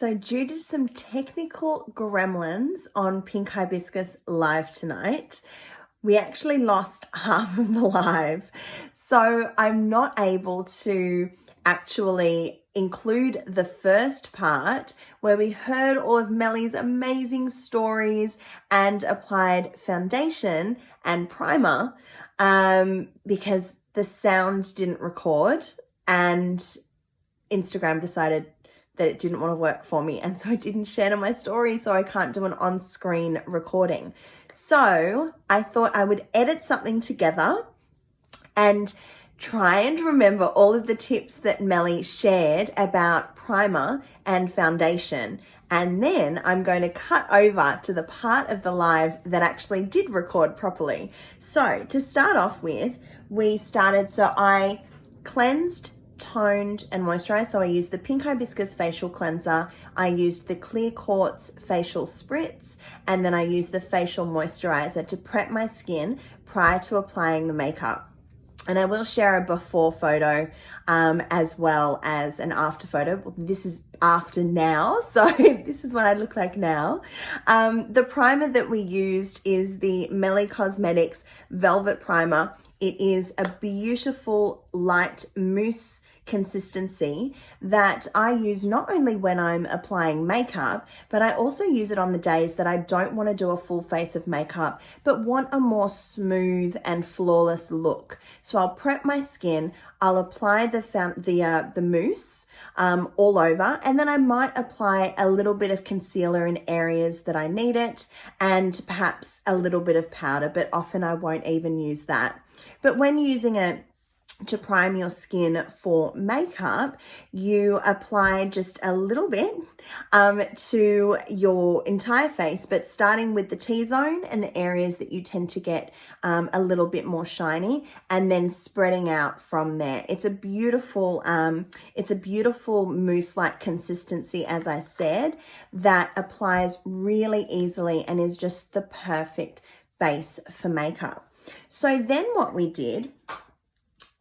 So due to some technical gremlins on Pink Hibiscus live tonight, we actually lost half of the live. So I'm not able to actually include the first part where we heard all of Melli's amazing stories and applied foundation and primer because the sound didn't record and Instagram decided that it didn't want to work for me, and so I didn't share to my story, so I can't do an on-screen recording. So I thought I would edit something together and try and remember all of the tips that Melli shared about primer and foundation. And then I'm going to cut over to the part of the live that actually did record properly. So to start off with, I cleansed, toned and moisturized. So I used the Pink Hibiscus facial cleanser, I used the Clear Quartz facial spritz, and then I used the facial moisturizer to prep my skin prior to applying the makeup. And I will share a before photo as well as an after photo. This is after now, so this is what I look like now. The primer that we used is the Melli Cosmetics Velvet Primer. It is a beautiful light mousse consistency that I use not only when I'm applying makeup, but I also use it on the days that I don't want to do a full face of makeup, but want a more smooth and flawless look. So I'll prep my skin, I'll apply the mousse all over, and then I might apply a little bit of concealer in areas that I need it, and perhaps a little bit of powder, but often I won't even use that. But when using it to prime your skin for makeup, you apply just a little bit to your entire face, but starting with the T-zone and the areas that you tend to get a little bit more shiny, and then spreading out from there. It's a beautiful mousse-like consistency, as I said, that applies really easily and is just the perfect base for makeup. So then what we did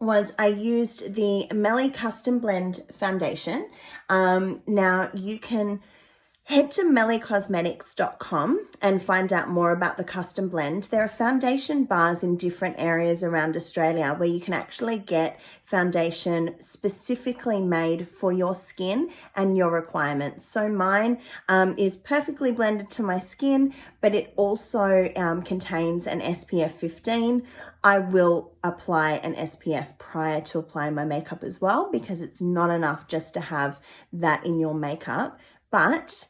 was I used the Melli Custom Blend foundation. Now you can head to mellicosmetics.com and find out more about the custom blend. There are foundation bars in different areas around Australia where you can actually get foundation specifically made for your skin and your requirements. So mine is perfectly blended to my skin, but it also contains an SPF 15. I will apply an SPF prior to applying my makeup as well, because it's not enough just to have that in your makeup. But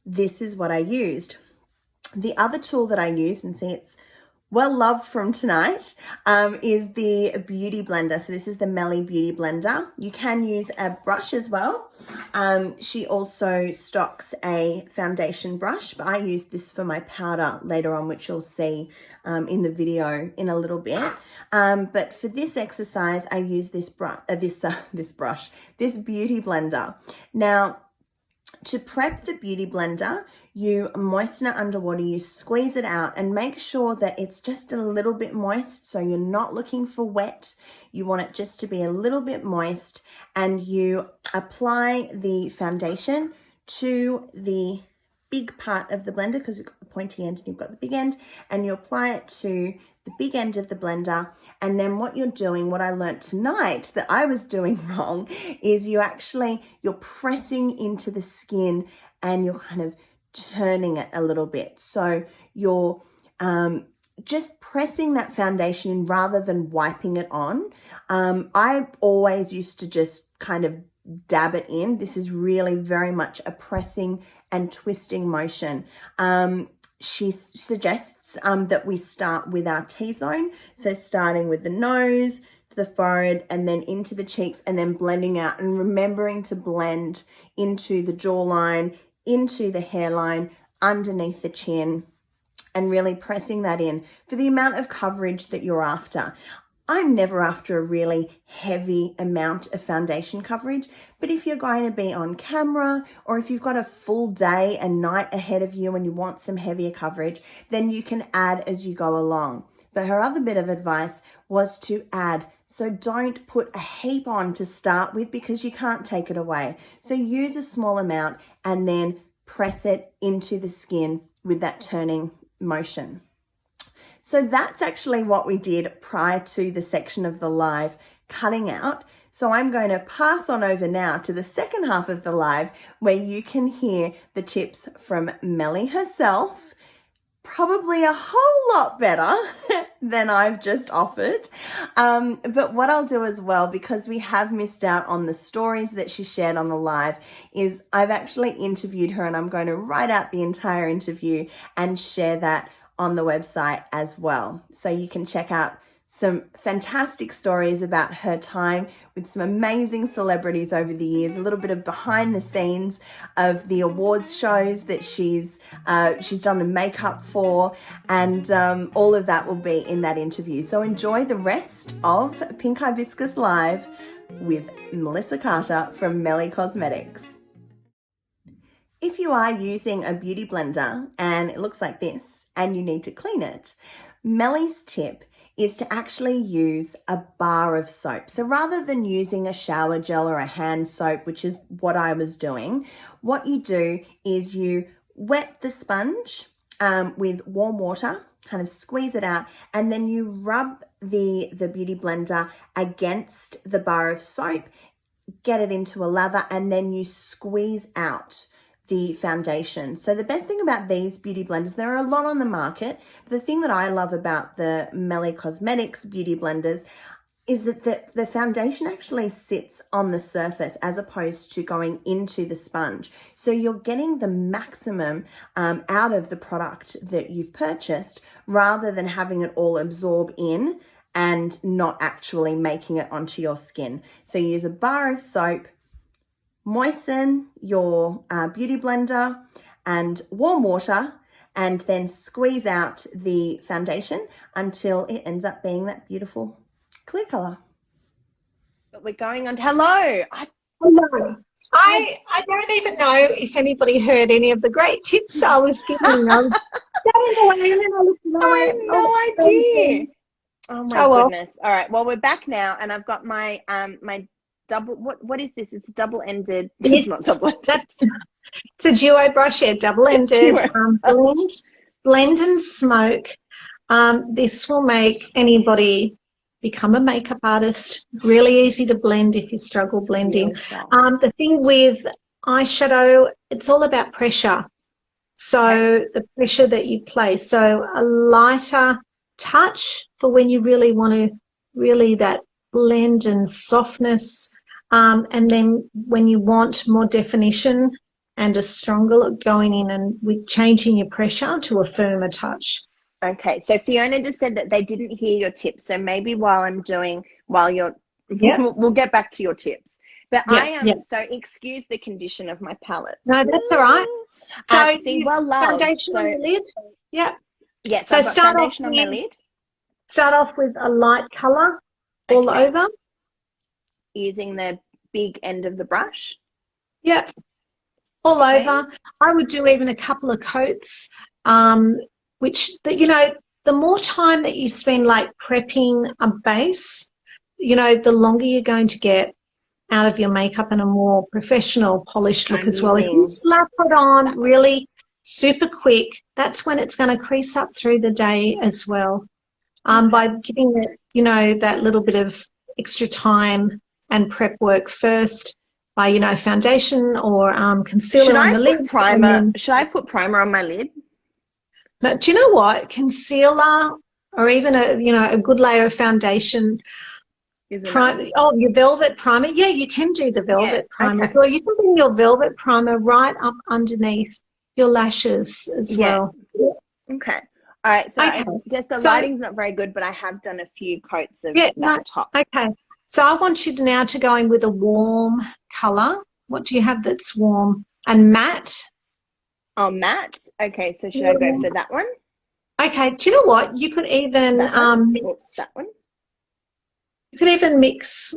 this is what I used. The other tool that I used, and see it's well loved from tonight, is the Beauty Blender. So this is the Melli Beauty Blender. You can use a brush as well. She also stocks a foundation brush, but I use this for my powder later on, which you'll see in the video in a little bit. But for this exercise, I use this Beauty Blender. Now, to prep the Beauty Blender, you moisten it underwater, you squeeze it out and make sure that it's just a little bit moist. So you're not looking for wet. You want it just to be a little bit moist, and you apply the foundation to the big part of the blender, because you've got the pointy end and you've got the big end, and you apply it to the big end of the blender. And then what you're doing, what I learned tonight that I was doing wrong, is you're pressing into the skin and you're kind of turning it a little bit. So you're just pressing that foundation in rather than wiping it on. I always used to just kind of dab it in. This is really very much a pressing and twisting motion. She suggests that we start with our T-zone. So starting with the nose to the forehead and then into the cheeks, and then blending out and remembering to blend into the jawline, into the hairline, underneath the chin, and really pressing that in for the amount of coverage that you're after. I'm never after a really heavy amount of foundation coverage, but if you're going to be on camera, or if you've got a full day and night ahead of you and you want some heavier coverage, then you can add as you go along. But her other bit of advice was to add So don't put a heap on to start with because you can't take it away. So use a small amount and then press it into the skin with that turning motion. So that's actually what we did prior to the section of the live cutting out. So I'm going to pass on over now to the second half of the live where you can hear the tips from Melli herself, probably a whole lot better than I've just offered. But what I'll do as well, because we have missed out on the stories that she shared on the live, is I've actually interviewed her and I'm going to write out the entire interview and share that on the website as well. So you can check out some fantastic stories about her time with some amazing celebrities over the years, a little bit of behind the scenes of the awards shows that she's done the makeup for, and all of that will be in that interview. So enjoy the rest of Pink Hibiscus Live with Melissa Carter from Melli Cosmetics. If you are using a beauty blender and it looks like this and you need to clean it, Melli's tip is to actually use a bar of soap. So rather than using a shower gel or a hand soap, which is what I was doing, what you do is you wet the sponge with warm water, kind of squeeze it out, and then you rub the beauty blender against the bar of soap, get it into a lather, and then you squeeze out the foundation. So the best thing about these beauty blenders, there are a lot on the market, but the thing that I love about the Melli Cosmetics beauty blenders is that the foundation actually sits on the surface as opposed to going into the sponge. So you're getting the maximum out of the product that you've purchased rather than having it all absorb in and not actually making it onto your skin. So you use a bar of soap, moisten your beauty blender and warm water, and then squeeze out the foundation until it ends up being that beautiful clear color. But we're going on. Hello. Hello. I don't even know if anybody heard any of the great tips I was giving. I was going away and then I looked away. I have no idea. Oh my goodness. All right. Well, we're back now, and I've got my my double. What is this? It's double-ended. It's not double-ended. It's a duo brush. Yeah, double-ended. Blend and smoke. This will make anybody become a makeup artist. Really easy to blend if you struggle blending. The thing with eyeshadow, it's all about pressure. So the pressure that you place. So a lighter touch for when you really want to that blend and softness. And then when you want more definition and a stronger look, going in and with changing your pressure to a firmer touch. Okay, so Fiona just said that they didn't hear your tips. So maybe we'll get back to your tips. But so excuse the condition of my palette. No, that's all right. So foundation on the lid. Yeah. Yeah, so start foundation on my lid. Start off with a light colour all over. Using the big end of the brush. Yeah. All over. I would do even a couple of coats. The more time that you spend like prepping a base, the longer you're going to get out of your makeup and a more professional, polished look as well. If you slap it on really super quick, that's when it's going to crease up through the day as well. By giving it, that little bit of extra time and prep work first by, foundation or concealer on the lid. Should I put primer on my lid? No, do you know what? Concealer or even a good layer of foundation. Your velvet primer. Yeah, you can do the velvet primer. Or you can bring your velvet primer right up underneath your lashes as well. Okay. All right. So I guess the lighting's not very good, but I have done a few coats of that top. Okay. So I want you now to go in with a warm colour. What do you have that's warm and matte? Oh, matte. Okay. So should I go for that one? Okay. Do you know what? You could even that one. You could even mix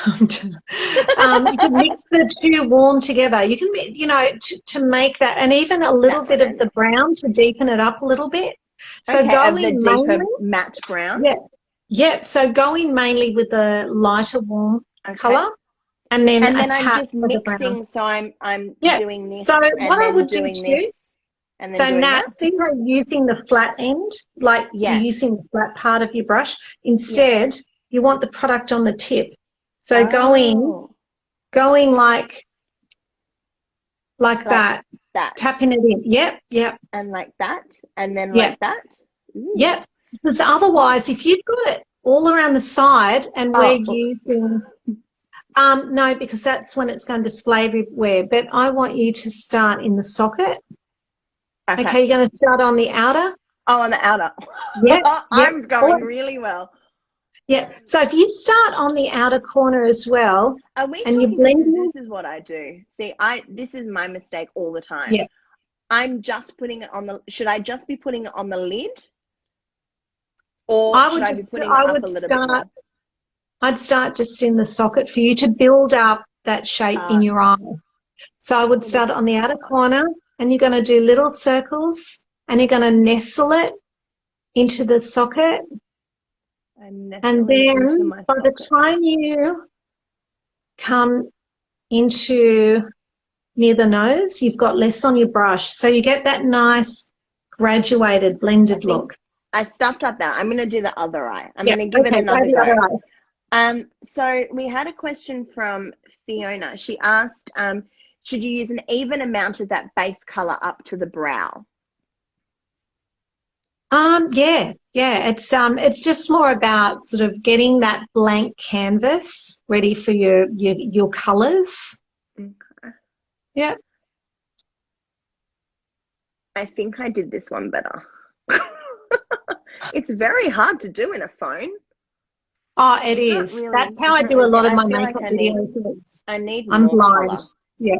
you can mix the two warm together. You can, to make that, and even a little bit of the brown to deepen it up a little bit. So Okay, of the going deeper mainly, matte brown. yeah, yeah. So going mainly with the lighter warm Okay. colour, and then And a then I'm tap just of the brown. mixing, so I'm Yeah. doing this So and what I then would do doing too. this and then So doing Nat, that. see how you're using the flat end, like you're Yeah. using the flat part of your brush. Instead, you want the product on the tip. So going like that, tapping it in. Yep, yep. And like that, and then Yep. like that. Ooh. Yep. Because otherwise, if you've got it all around the side and we're using, no, because that's when it's going to display everywhere. But I want you to start in the socket. Okay, you're going to start on the outer. Oh, on the outer. Yep. I'm going really well. Yeah. So if you start on the outer corner as well, are we and talking you blend this is what I do. See, this is my mistake all the time. Yeah. I'm just putting it on the, should I just be putting it on the lid? Or should I be putting it up a little bit more? I'd start just in the socket for you to build up that shape in your eye. So I would start on the outer corner, and you're going to do little circles, and you're going to nestle it into the socket. And then by the time you come into near the nose, you've got less on your brush. So you get that nice graduated, blended look. I stuffed up that. I'm going to do the other eye. I'm going to give it another go. So we had a question from Fiona. She asked, should you use an even amount of that base color up to the brow? Yeah. It's just more about sort of getting that blank canvas ready for your colors. Okay. Yeah. I think I did this one better. It's very hard to do in a phone. Oh, it is. Really, that's how I do a lot of my makeup videos. I'm blind. Color. Yeah.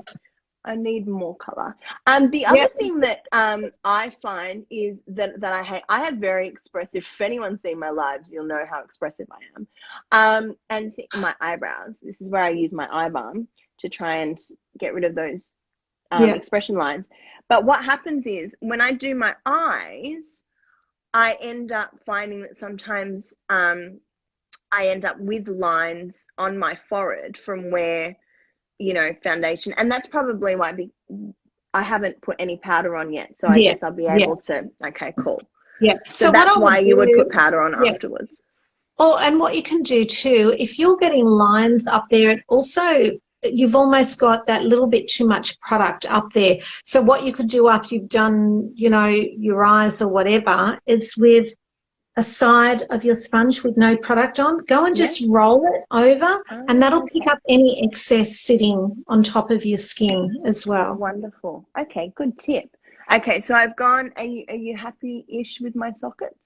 I need more color. The other thing that I find is that I hate. I have very expressive. If anyone's seen my lives, you'll know how expressive I am. And see, my eyebrows. This is where I use my eye balm to try and get rid of those expression lines. But what happens is when I do my eyes, I end up finding that sometimes I end up with lines on my forehead from where, you know, foundation. And that's probably why I haven't put any powder on yet. So I guess I'll be able to, okay, cool. Yeah. So that's why you would put powder on afterwards. Oh, and what you can do too, if you're getting lines up there, it also, you've almost got that little bit too much product up there. So what you could do after you've done, you know, your eyes or whatever, is with a side of your sponge with no product on, go and just roll it over, and that'll pick up any excess sitting on top of your skin as well. Wonderful. Okay, good tip. Okay, so I've gone. Are you happy-ish with my sockets?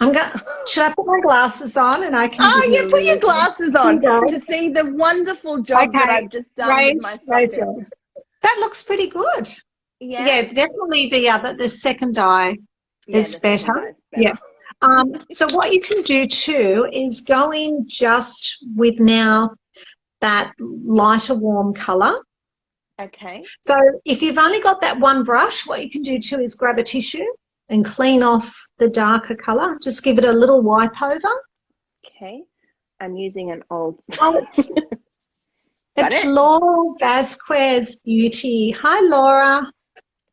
Should I put my glasses on and I can? Oh, yeah, put your glasses on to see the wonderful job that I've just done with my sockets. That looks pretty good. Yeah, definitely the second eye is better. Yeah. So what you can do too is go in just with now that lighter warm color. Okay. So if you've only got that one brush, what you can do too is grab a tissue and clean off the darker color. Just give it a little wipe over. Okay. I'm using an old. It's Laura Vasquez Beauty. Hi, Laura.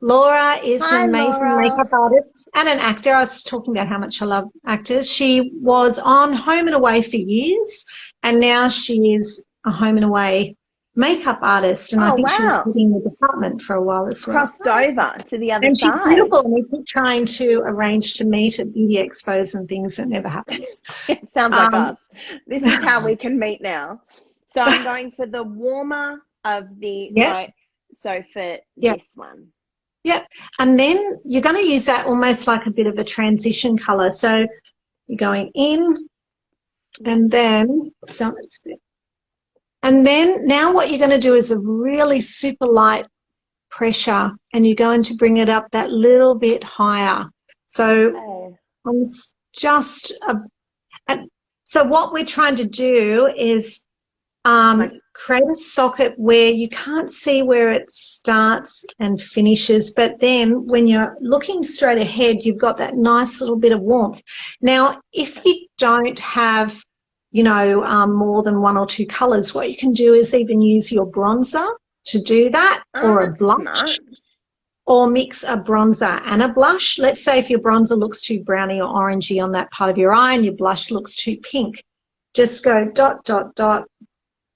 Laura is an amazing makeup artist and an actor. I was just talking about how much I love actors. She was on Home and Away for years, and now she is a Home and Away makeup artist, and I think she was in the department for a while as well. Crossed over to the other side. And she's beautiful, and we keep trying to arrange to meet at beauty expos and things. It never happens. It sounds like us. This is how we can meet now. So I'm going for the warmer of the, so for this one. Yep. And then you're going to use that almost like a bit of a transition color. So you're going in and then, now what you're going to do is a really super light pressure, and you're going to bring it up that little bit higher. So so what we're trying to do is create a socket where you can't see where it starts and finishes, but then when you're looking straight ahead, you've got that nice little bit of warmth. Now, if you don't have, you know, more than one or two colours, what you can do is even use your bronzer to do that, or a blush. Smart. Or mix a bronzer and a blush. Let's say if your bronzer looks too browny or orangey on that part of your eye and your blush looks too pink, just go dot, dot, dot,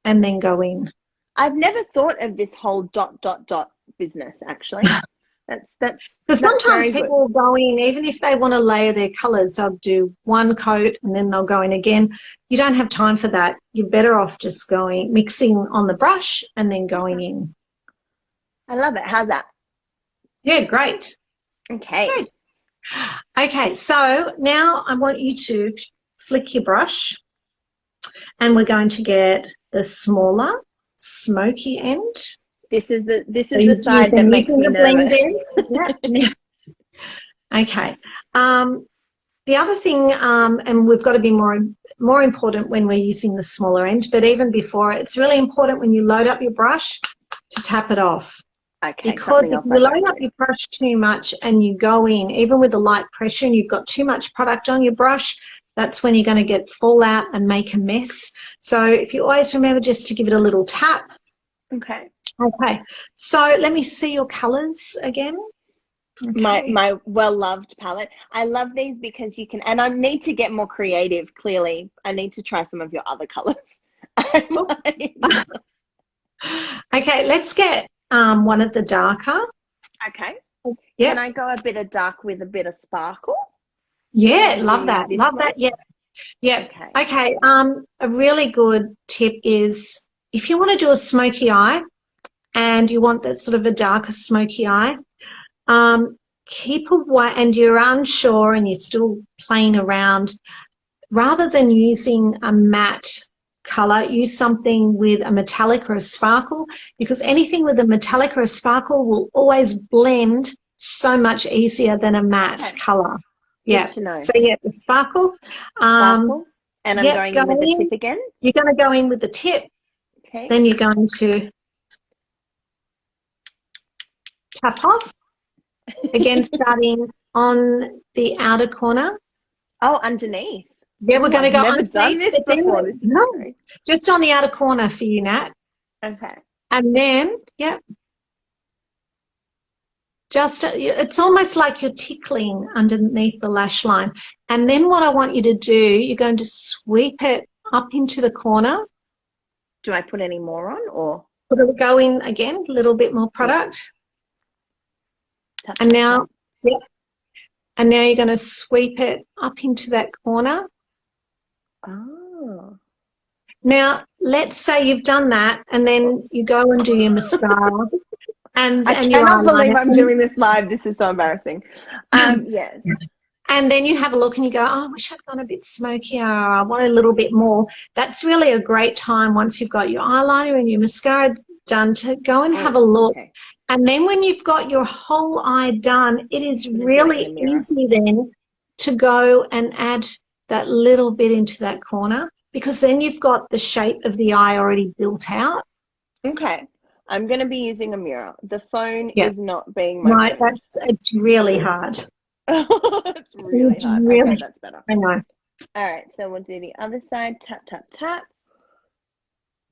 and then go in. I've never thought of this whole dot, dot, dot business, actually. That's because sometimes people will go in, even if they want to layer their colours, they'll do one coat and then they'll go in again. You don't have time for that. You're better off just going, mixing on the brush and then going in. I love it. How's that? Yeah, great. Okay. Great. Okay, so now I want you to flick your brush and we're going to get the smaller, smoky end. This is the side that makes me nervous. Yeah. Okay. The other thing, and we've got to be more important when we're using the smaller end, but even before, it's really important when you load up your brush to tap it off. Okay. Because if you load up your brush too much and you go in, even with a light pressure, and you've got too much product on your brush, that's when you're going to get fallout and make a mess. So if you always remember just to give it a little tap. Okay. Okay. So let me see your colours again. Okay. My well-loved palette. I love these because you can, and I need to get more creative, clearly. I need to try some of your other colours. Okay, let's get one of the darker. Okay. Yeah. Can I go a bit of dark with a bit of sparkle? Yeah, love that. Love that. Yeah. Yeah. Okay. A really good tip is if you want to do a smoky eye and you want that sort of a darker smoky eye, keep away, and you're unsure and you're still playing around, rather than using a matte color, use something with a metallic or a sparkle, because anything with a metallic or a sparkle will always blend so much easier than a matte color. Yeah. Good to know. So yeah, the sparkle. And I'm going in with the tip again. You're going to go in with the tip. Okay. Then you're going to tap off. Again, starting on the outer corner. Oh, underneath. Yeah, we're going to go underneath. Never done this before. This is just on the outer corner for you, Nat. Okay. And then, yeah, just it's almost like you're tickling underneath the lash line. And then what I want you to do, you're going to sweep it up into the corner. Do I put any more on, or? We'll go in again, a little bit more product. Tap, and tap, now, tap. yeah, and now you're going to sweep it up into that corner. Oh. Now, let's say you've done that, and then you go and do your mascara. I cannot believe I'm doing this live. This is so embarrassing. Yes. And then you have a look and you go, oh, I wish I'd gone a bit smokier. I want a little bit more. That's really a great time once you've got your eyeliner and your mascara done to go and have a look. Okay. And then when you've got your whole eye done, it is really easy then to go and add that little bit into that corner, because then you've got the shape of the eye already built out. Okay. I'm going to be using a mirror. The phone is not being my right. It's really hard. It's really hard. Really, okay, that's better. I know. All right, so we'll do the other side. Tap, tap, tap.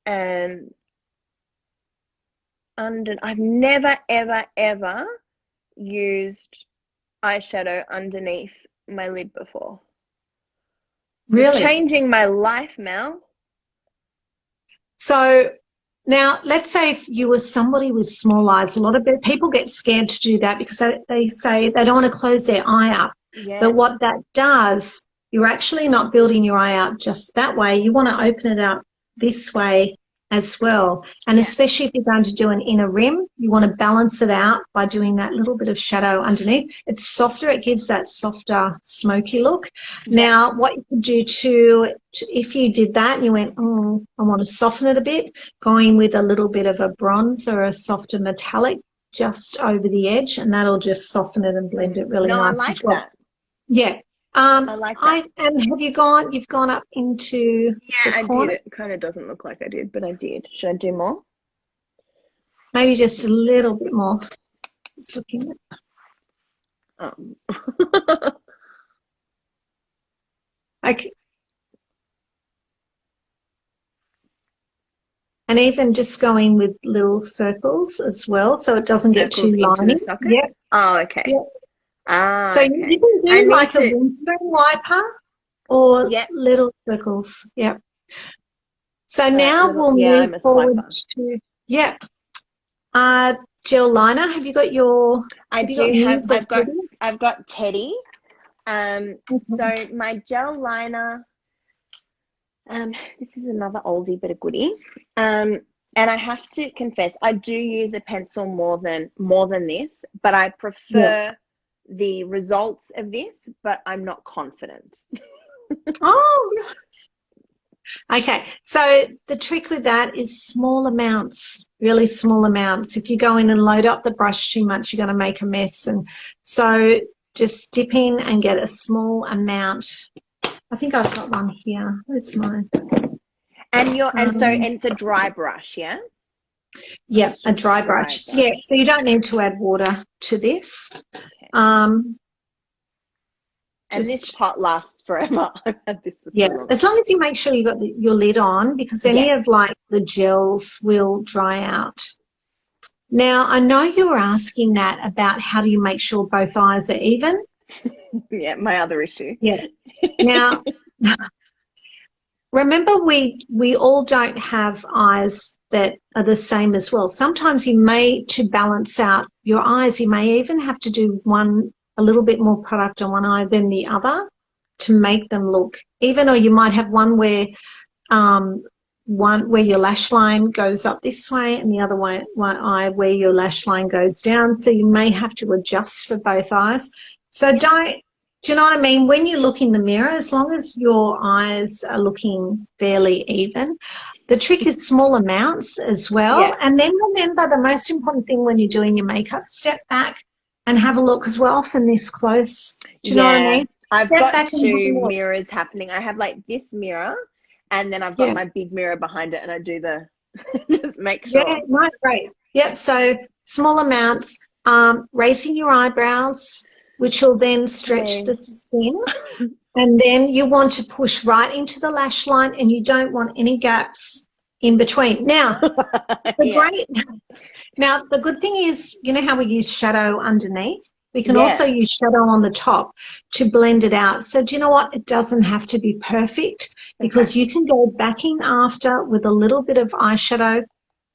And I've never, ever, ever used eyeshadow underneath my lid before. Really? You're changing my life, Mel. So now, let's say if you were somebody with small eyes, a lot of people get scared to do that because they say they don't want to close their eye up. Yeah. But what that does, you're actually not building your eye out just that way. You want to open it up this way as well. And especially if you're going to do an inner rim, you want to balance it out by doing that little bit of shadow underneath. It's softer. It gives that softer, smoky look. Yeah. Now, what you could do too, if you did that and you went, oh, I want to soften it a bit, going with a little bit of a bronze or a softer metallic just over the edge, and that'll just soften it and blend it really nice I like as well. That. Yeah. I like that. And you've gone up into Yeah, the I corner? did. It kind of doesn't look like I did, but I did. Should I do more? Maybe just a little bit more. Just looking at. Okay. And even just going with little circles as well, so it doesn't get too Circles into liney. the socket? Yep. Oh, okay. Yep. Ah, So okay. you can I do need like a to- windscreen wiper or Yep. little circles. Yep. So now we'll I'm move a forward swiper. to, yep. Gel liner. Have you got your? I have you do got have. Muse or Teddy? I've got Teddy. So my gel liner. This is another oldie but a goodie. And I have to confess, I do use a pencil more than this, but I prefer the results of this, but I'm not confident. Oh, okay. So the trick with that is small amounts, really small amounts. If you go in and load up the brush too much, you're going to make a mess. And so just dip in and get a small amount. I think I've got one here. Where's mine? And it's a dry brush, yeah? Yeah, a dry brush. Yeah, so you don't need to add water to this. Okay. And this pot lasts forever. I've had this for so long. As long as you make sure you've got your lid on, because any of like the gels will dry out. Now, I know you were asking that about how do you make sure both eyes are even. Yeah, my other issue. Yeah. Now, remember we all don't have eyes that are the same as well. Sometimes to balance out your eyes, you may even have to do a little bit more product on one eye than the other to make them look even, or you might have one where your lash line goes up this way and the other one eye where your lash line goes down. So you may have to adjust for both eyes. So do you know what I mean? When you look in the mirror, as long as your eyes are looking fairly even, the trick is small amounts as well. Yeah. And then remember, the most important thing when you're doing your makeup, step back and have a look, because we're often this close. Do you know what I mean? I've got two mirrors happening. I have like this mirror, and then I've got my big mirror behind it, and I do the just make sure. Yeah, right, great. Yep, so small amounts, raising your eyebrows, which will then stretch the skin. And then you want to push right into the lash line, and you don't want any gaps in between. Now, now the good thing is, you know how we use shadow underneath? We can also use shadow on the top to blend it out. So do you know what? It doesn't have to be perfect, because you can go back in after with a little bit of eyeshadow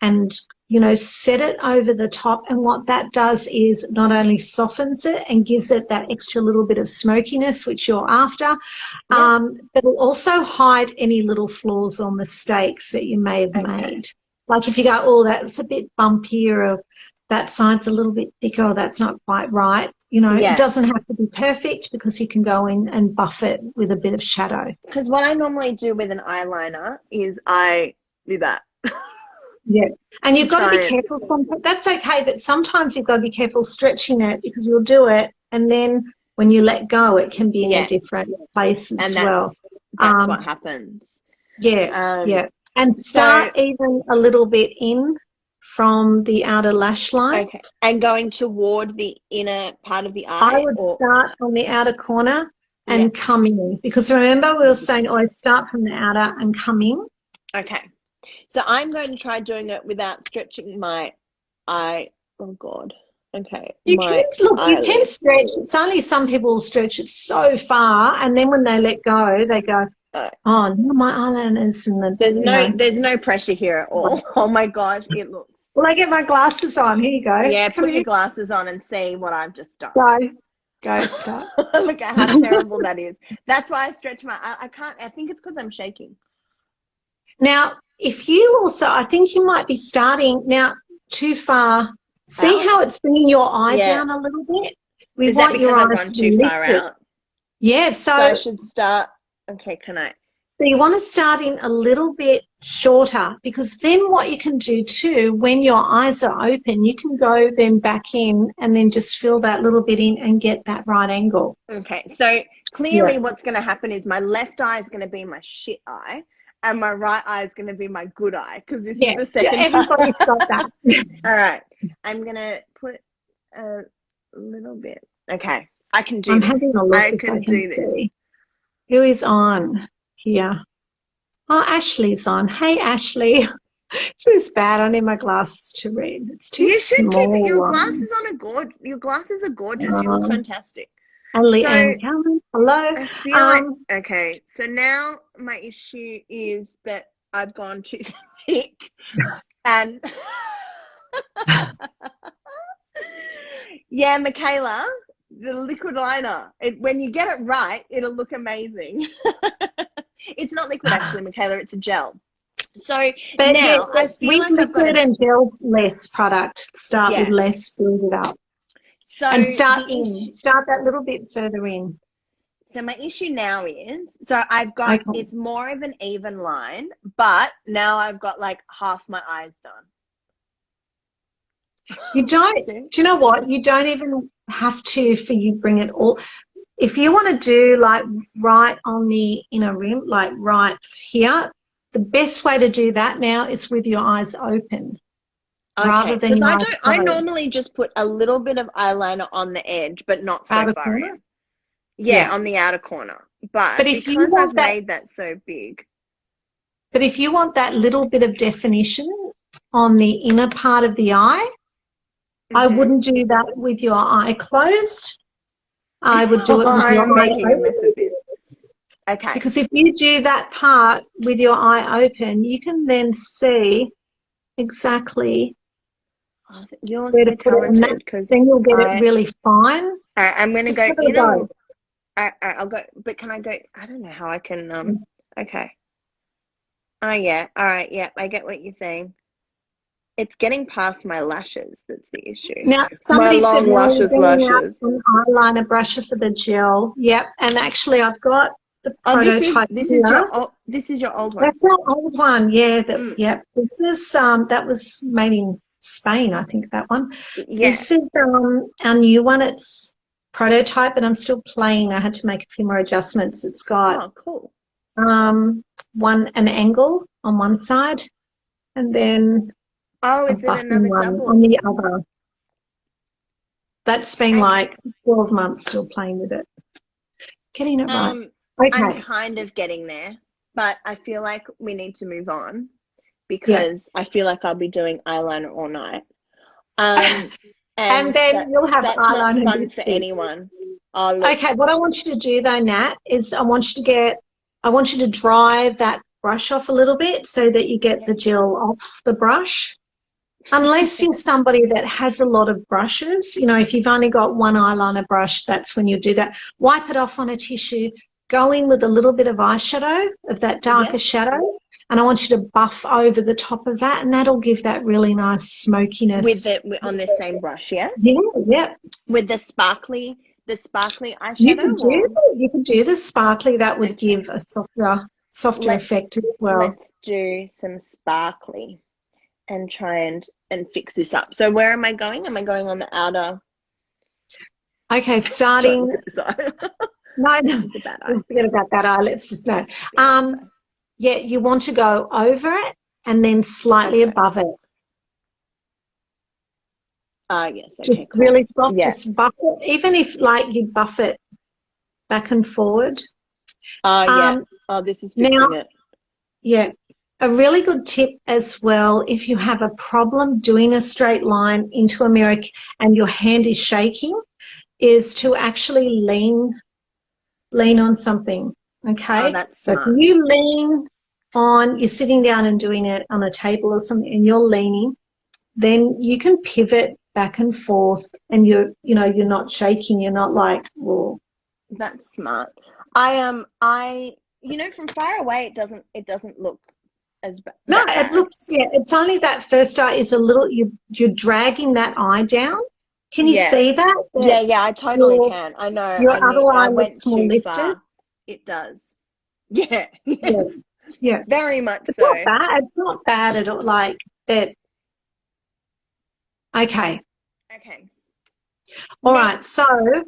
and, you know, set it over the top. And what that does is not only softens it and gives it that extra little bit of smokiness, which you're after, but it'll also hide any little flaws or mistakes that you may have made. Like if you go, oh, that's a bit bumpier, or that side's a little bit thicker, or that's not quite right. You know, it doesn't have to be perfect, because you can go in and buff it with a bit of shadow. Because what I normally do with an eyeliner is I do that. Yeah, and you've got to be careful. That's okay, but sometimes you've got to be careful stretching it, because you'll do it, and then when you let go, it can be in a different place as well. That's what happens. Yeah, and start even a little bit in from the outer lash line. Okay, and going toward the inner part of the eye? I would start on the outer corner and come in, because remember we were saying always start from the outer and come in. Okay. So I'm going to try doing it without stretching my eye. Oh, God. Okay. You can stretch. It's only some people stretch it so far, and then when they let go, they go, oh, no, my eyeliner's in the... There's no pressure here at all. Oh, my gosh. It looks... Well, I get my glasses on. Here you go. Yeah, put your glasses on and see what I've just done. Go, start. Look at how terrible that is. That's why I stretch my... I can't... I think it's because I'm shaking. Now, if you also, I think you might be starting now too far. See how it's bringing your eye down a little bit? We Is want that your because eyes I've gone to be too far lifted. out? Yeah, so I should start. Okay, can I? So you want to start in a little bit shorter, because then what you can do too, when your eyes are open, you can go then back in and then just fill that little bit in and get that right angle. Okay, so clearly what's going to happen is my left eye is going to be my shit eye and my right eye is going to be my good eye, because this is the second everybody's time. got that. All right, I'm going to put a little bit. Okay, I can do I'm this. having a look I if can I do can this. see. Who is on here? Oh, Ashley's on. Hey, Ashley. Feels bad. I need my glasses to read. It's too You should small. keep it. Your glasses on your glasses are gorgeous. You look fantastic. And So Leanne Cullen, hello. I feel like, okay, so now my issue is that I've gone too thick and yeah, Michaela, the liquid liner, when you get it right, it'll look amazing. It's not liquid actually, Michaela, it's a gel. So but now I feel like I've got and gel's less product. Start with less, build it up. So and start that little bit further in. So my issue now is, so I've got, it's more of an even line, but now I've got like half my eyes done. You don't, do you know what? You don't even have to bring it all. If you want to do like right on the inner rim, like right here, the best way to do that now is with your eyes open. Okay, rather than because I normally just put a little bit of eyeliner on the edge, but not so far in. Yeah, on the outer corner. But because I've made that so big. But if you want that little bit of definition on the inner part of the eye, I wouldn't do that with your eye closed. I would do it with your eye open. Okay. Because if you do that part with your eye open, you can then see exactly you're so talented, because then you'll get it really fine. All right, I'm going to go in. I'll go, but can I go? I don't know how I can. Okay. Oh yeah. All right. Yeah, I get what you're saying. It's getting past my lashes that's the issue. Now, somebody said, lashes. An eyeliner brusher for the gel. Yep, and actually, I've got the prototype. This is your old one. That's our old one. Yeah. Yep. This is that was made in Spain, I think, that one. Yeah. This is our new one. It's prototype, but I'm still playing. I had to make a few more adjustments. It's got an angle on one side, and then it's in another double on the other. That's been like 12 months still playing with it, getting it right. I'm kind of getting there, but I feel like we need to move on, because I feel like I'll be doing eyeliner all night. And then you'll have eyeliner. Not fun for anyone. Okay, what I want you to do though, Nat, is I want you to dry that brush off a little bit so that you get the gel off the brush. Unless you're somebody that has a lot of brushes, if you've only got one eyeliner brush, that's when you do that. Wipe it off on a tissue, go in with a little bit of eyeshadow, of that darker shadow, and I want you to buff over the top of that, and that'll give that really nice smokiness. On this same brush, yeah? Yeah. With the sparkly eyeshadow? You could do the sparkly. That would give a softer effect as well. Let's do some sparkly and try and fix this up. So where am I going? Am I going on the outer? Okay, starting. No, forget about that eye. Let's just know. Yeah, you want to go over it and then slightly above it. Yes. Okay, just really soft. Just buff it. Even if you buff it back and forward. This is fixing it. Yeah. A really good tip as well, if you have a problem doing a straight line into a mirror and your hand is shaking, is to actually lean on something. Okay. That's so smart. If you lean on, you're sitting down and doing it on a table or something, and you're leaning, then you can pivot back and forth, and you're not shaking. You're not like, whoa. That's smart. From far away, it doesn't look as bad. No, it looks, it's only that first eye is a little, you're dragging that eye down. Can you see that? Yeah, I totally can. I know. Your other eye looks more lifted. It does. Yeah. Yeah. Yes. Yeah. Very much It's so. not bad. It's not bad at all. Like it. Okay. Okay. All Next. right. So,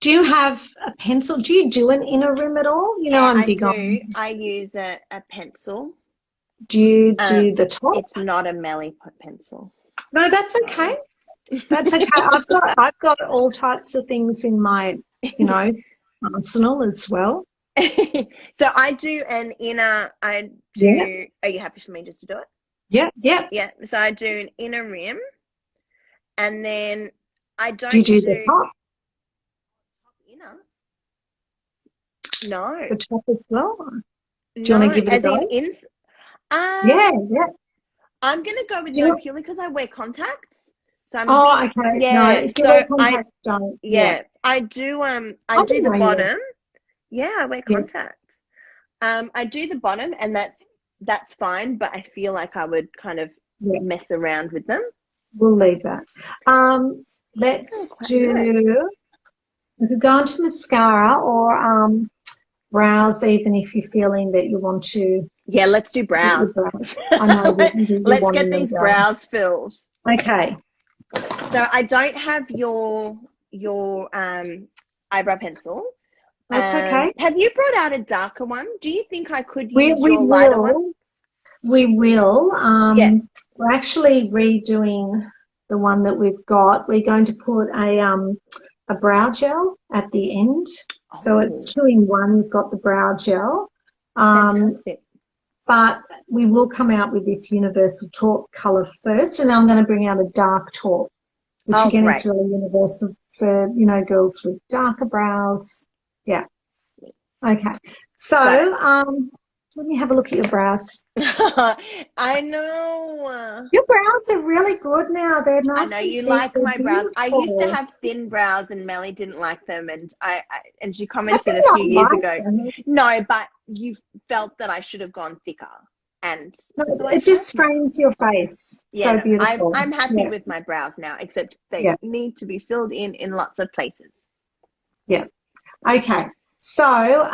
do you have a pencil? Do you do an inner rim at all? You know, Yeah, I'm I big do. on. I use a pencil. Do you Um, do the top? it's not a Melli pencil. No, that's okay. That's okay. I've got all types of things in my, arsenal as well. So I do an inner, Yeah. are you happy for me just to do it? Yeah. Yeah. Yeah, so I do an inner rim, and then I Do you don't do do the top? inner. No, The top as well? Do you no, want to give it a as in go? ins. Yeah. Yeah. I'm gonna go with Do no you, purely because I wear contacts, so I'm a oh, bit, okay. No, yeah. if you wear So contacts, don't. Yeah. yeah, I do. I I do didn't the know you bottom. Yeah, I wear were. contacts. I do the bottom, and that's fine. But I feel like I would kind of Yeah. Yeah. mess around with them. We'll leave that. Let's Quite nice. do. We could go into mascara or brows, even if you're feeling that you want to Yeah, let's do get your brows. brows. I know that you Let's want get them these done. brows filled. Okay. So I don't have your eyebrow pencil. That's okay. Have you brought out a darker one? Do you think I could We use we your lighter one? will. We will. Yeah. We're actually redoing the one that we've got. We're going to put a brow gel at the end. So Oh, it's 2 in 1. You've got the brow gel. fantastic. But we will come out with this universal taupe colour first, and then I'm going to bring out a dark taupe, which Oh, again great. is really universal for, girls with darker brows. Yeah. Okay. So, let me have a look at your brows. I know. Your brows are really good now. They're I nice know and you thick. like They're my brows. I used to beautiful. have thin brows, and Melli didn't like them, and and she I commented do a not few years like ago. them. No, but you felt that I should have gone thicker, and No, so I it just have now. frames your face. Yeah, So no, beautiful. I'm happy Yeah. with my brows now, except they Yeah. need to be filled in lots of places. Yeah. Okay. So,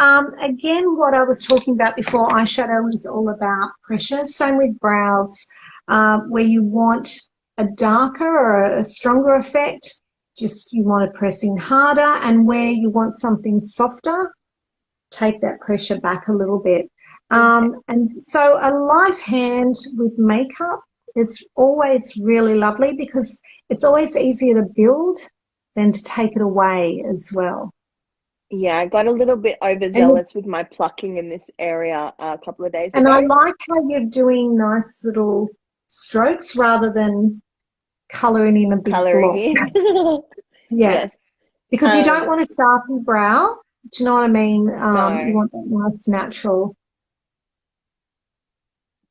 again, what I was talking about before, eyeshadow is all about pressure. Same with brows, where you want a darker or a stronger effect, just you want to press in harder, and where you want something softer, take that pressure back a little bit. And so a light hand with makeup is always really lovely because it's always easier to build than to take it away as well. Yeah, I got a little bit And overzealous with my plucking in this area a couple of days And I ago. like how you're doing nice little strokes rather than colouring in a big Colouring block. in. Yeah, Yes. because you don't want a sharpie brow. Do you know what I mean? You No. want that nice natural.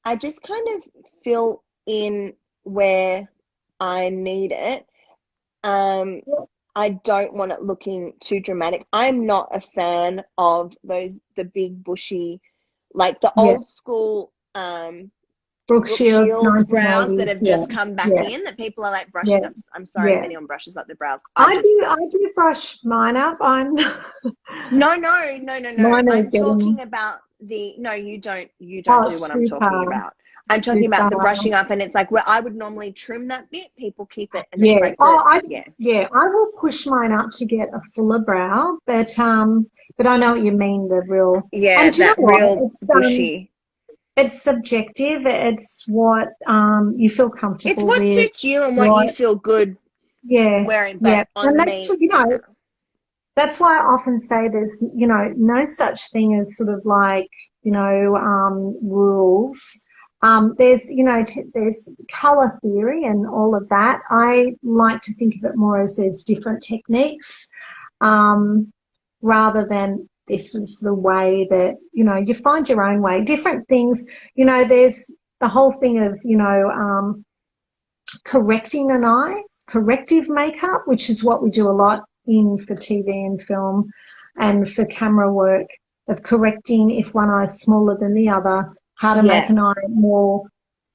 I just kind of fill in where I need it. I don't want it looking too dramatic. I'm not a fan of the big bushy, like the Yeah, old school Brooke Brooke Shields, Shields brows that 1980s. have Yeah, just come back yeah, in, that people are like yeah, brushing up. I'm sorry if yeah. anyone brushes up their brows. I do brush mine up. No. Mine are I'm getting, talking about no, you don't oh, do what I'm talking super, about. I'm talking about super. the brushing up, and it's like where I would normally trim that bit, people keep it, and it's Yeah. like Yeah. I will push mine up to get a fuller brow, but I know what you mean. The real, yeah, and do you know that what? real bushy. It's subjective. It's what you feel It's comfortable what with. suits you and what you What? feel good Yeah. wearing, Yeah. but And on that's me, no. that's why I often say there's no such thing as sort of like rules. There's there's color theory and all of that. I like to think of it more as there's different techniques, rather than this is the way that you find your own way. Different things. There's the whole thing of correcting an eye, corrective makeup, which is what we do a lot in for TV and film and for camera work, of correcting if one eye is smaller than the other, how to make an eye more,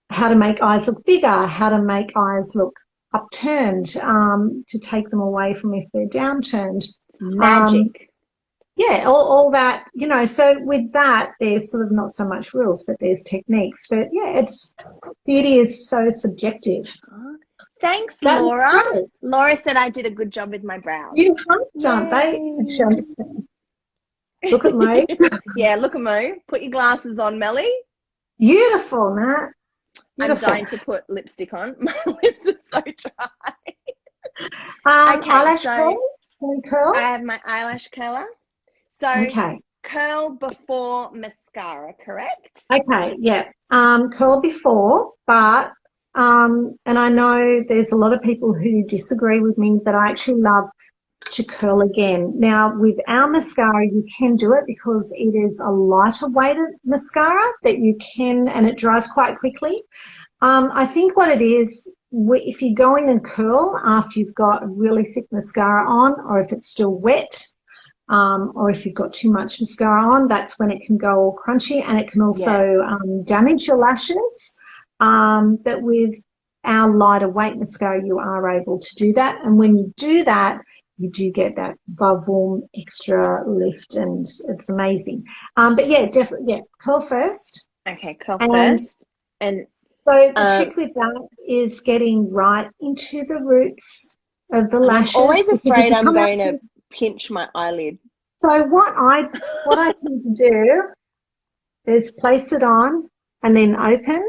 how to make eyes look bigger, how to make eyes look upturned, to take them away from if they're downturned. It's magic. yeah, all that, you know, so with that, there's sort of not so much rules, but there's techniques. But yeah, beauty is so subjective. Thanks, That's Laura. great. Laura said I did a good job with my brows. You have done. They actually understand. Look at me. Yeah, look at me. Put your glasses on, Melli. Beautiful, Nat. Beautiful. I'm dying to put lipstick on. My lips are so dry. Okay, eyelash so curl? Can we curl? I have my eyelash curler. So Okay. curl before mascara, correct? Okay, yeah. Curl before, but and I know there's a lot of people who disagree with me, but I actually love to curl again. Now, with our mascara, you can do it because it is a lighter weighted mascara that you can, and it dries quite quickly. I think what it is, if you go in and curl after you've got a really thick mascara on, or if it's still wet, or if you've got too much mascara on, that's when it can go all crunchy, and it can also damage your lashes. But with our lighter weight mascara, you are able to do that. And when you do that, you do get that Vavoom extra lift, and it's amazing. But yeah, definitely, yeah, curl first. Okay, curl first. And so the trick with that is getting right into the roots of the lashes. I'm always afraid I'm going to pinch my eyelid. So what I tend to do is place it on and then open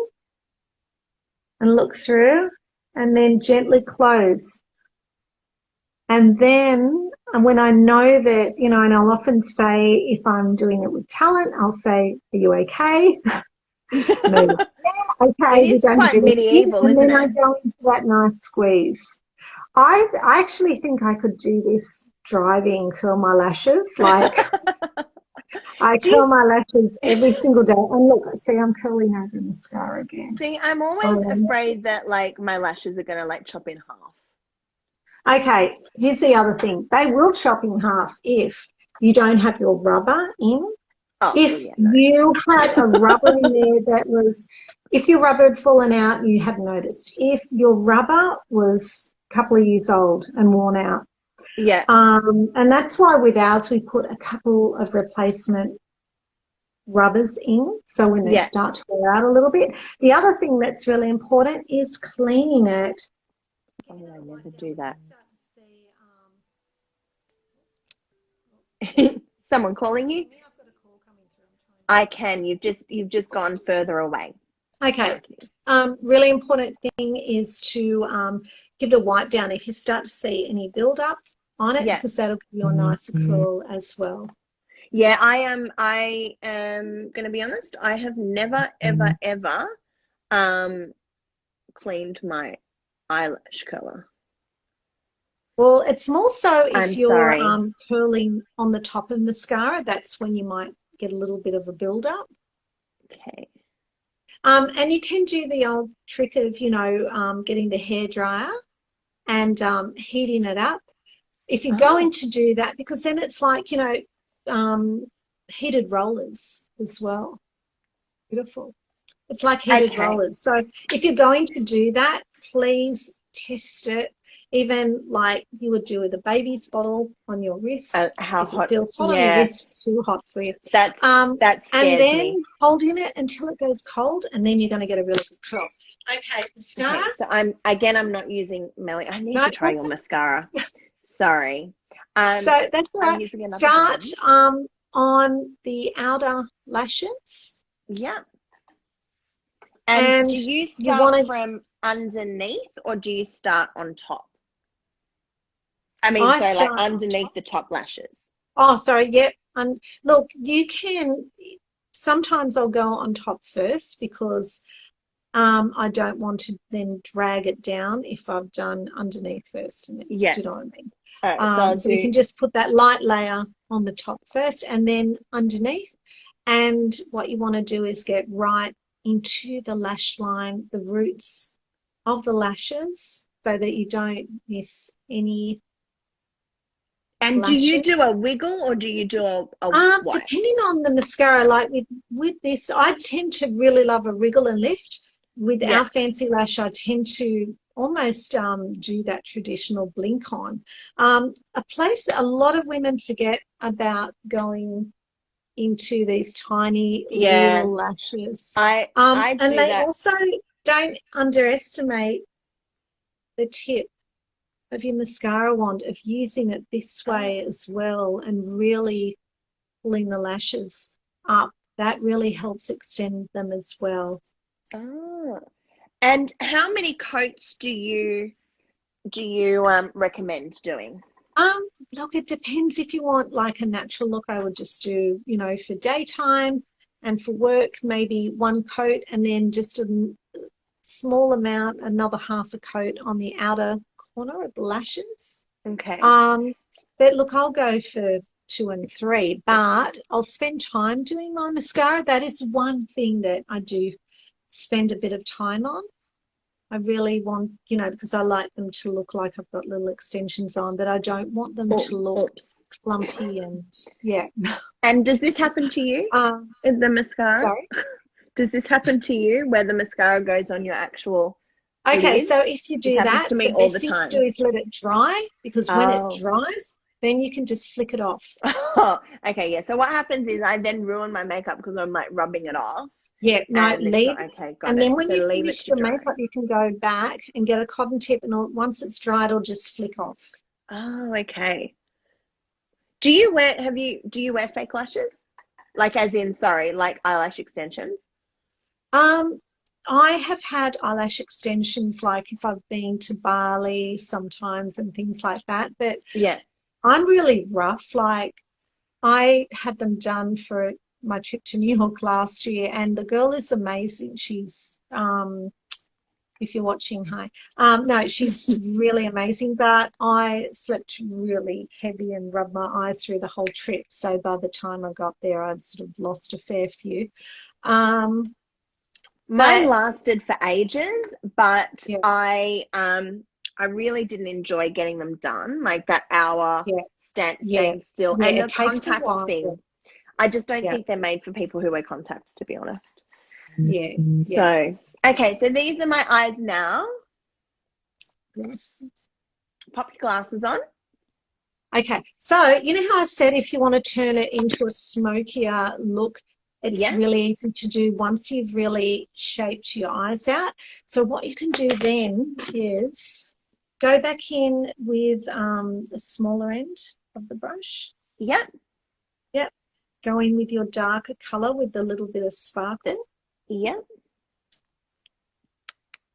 and look through and then gently close. And then when I know that, you know, and I'll often say, if I'm doing it with talent, I'll say, are you okay? No. Okay. It is quite medieval, isn't it? And then I go into that nice squeeze. I actually think I could do this driving, curl my lashes. Like I curl my lashes every single day. And look, see, I'm curling over mascara again. See, I'm always afraid that like my lashes are going to like chop in half. Okay, here's the other thing. They will chop in half if you don't have your rubber in. Oh, if you had a rubber in there that was, if your rubber had fallen out and you hadn't noticed, if your rubber was a couple of years old and worn out. Yeah. And that's why with ours we put a couple of replacement rubbers in, so when they start to wear out a little bit. The other thing that's really important is cleaning it. Oh, I never do that. Someone calling you? I can. You've just gone further away. Okay. Really important thing is to give it a wipe down if you start to see any build up on it, because that'll give you a nicer curl as well. Yeah, I am going to be honest. I have never ever cleaned my eyelash curler. Well, it's more so if you're curling on the top of mascara, that's when you might get a little bit of a build up. Okay. And you can do the old trick of, you know, getting the hairdryer and heating it up. If you're going to do that, because then it's like, you know, heated rollers as well. Beautiful. It's like heated rollers. So if you're going to do that, please test it, even like you would do with a baby's bottle on your wrist. How if hot? It feels hot on your wrist, it's too hot for you. That scares and then me. holding it until it goes cold, and then you're going to get a really good curl. Okay, mascara. Okay, so I'm not using Melli. I need to try your mascara. Sorry. So that's all right. Start on the outer lashes. Yeah. And do you start from underneath, or do you start on top? I mean, like underneath the top lashes. Oh, sorry. Yep. And look, you can. Sometimes I'll go on top first because I don't want to then drag it down if I've done underneath first. Do you know what I mean? Right, so you can just put that light layer on the top first and then underneath. And what you want to do is get right into the lash line, the roots of the lashes, so that you don't miss any. And lashes. Do you do a wiggle or do you do a wipe? Depending on the mascara, like with this, I tend to really love a wriggle and lift. With our fancy lash, I tend to almost do that traditional blink on. A place a lot of women forget about going into these tiny little lashes. I And do they that. also don't underestimate the tip of your mascara wand, of using it this way as well and really pulling the lashes up. That really helps extend them as well. Oh. And how many coats do you recommend doing? Look, it depends. If you want like a natural look, I would just do, you know, for daytime, and for work, maybe one coat, and then just a small amount, another half a coat on the outer corner of the lashes. Okay. But look, I'll go for 2 and 3, but I'll spend time doing my mascara. That is one thing that I do spend a bit of time on. I really want, you know, because I like them to look like I've got little extensions on, but I don't want them to look clumpy and, yeah. And does this happen to you? The mascara? Sorry? Does this happen to you where the mascara goes on your actual Okay, lid? so if you do It happens that, to me the all best the thing time. to do is let it dry, because when it Oh. dries, then you can just flick it off. Oh, okay, yeah. So what happens is I then ruin my makeup because I'm like rubbing it off. Yeah, no, And it's leave. not, okay, got And it. then when So you leave it finish to your dry. makeup, you can go back and get a cotton tip, and once it's dried, it'll just flick off. Oh, okay. Do you wear fake lashes? Like as in, sorry, like eyelash extensions? I have had eyelash extensions, like if I've been to Bali sometimes and things like that, but Yeah. I'm really rough. Like, I had them done for my trip to New York last year, and the girl is amazing. She's, if you're watching, hi. No, she's really amazing, but I slept really heavy and rubbed my eyes through the whole trip. So by the time I got there, I'd sort of lost a fair few. Mine lasted for ages, but yeah. I really didn't enjoy getting them done, like that hour staying still. Yeah, And it the takes a contacts while. thing. I just don't think they're made for people who wear contacts, to be honest. Yeah. So, okay, so these are my eyes now. Yes. Pop your glasses on. Okay, so you know how I said if you want to turn it into a smokier look, it's really easy to do once you've really shaped your eyes out. So what you can do then is go back in with the smaller end of the brush. Yep. Yep. Go in with your darker colour with the little bit of sparkle. Yep.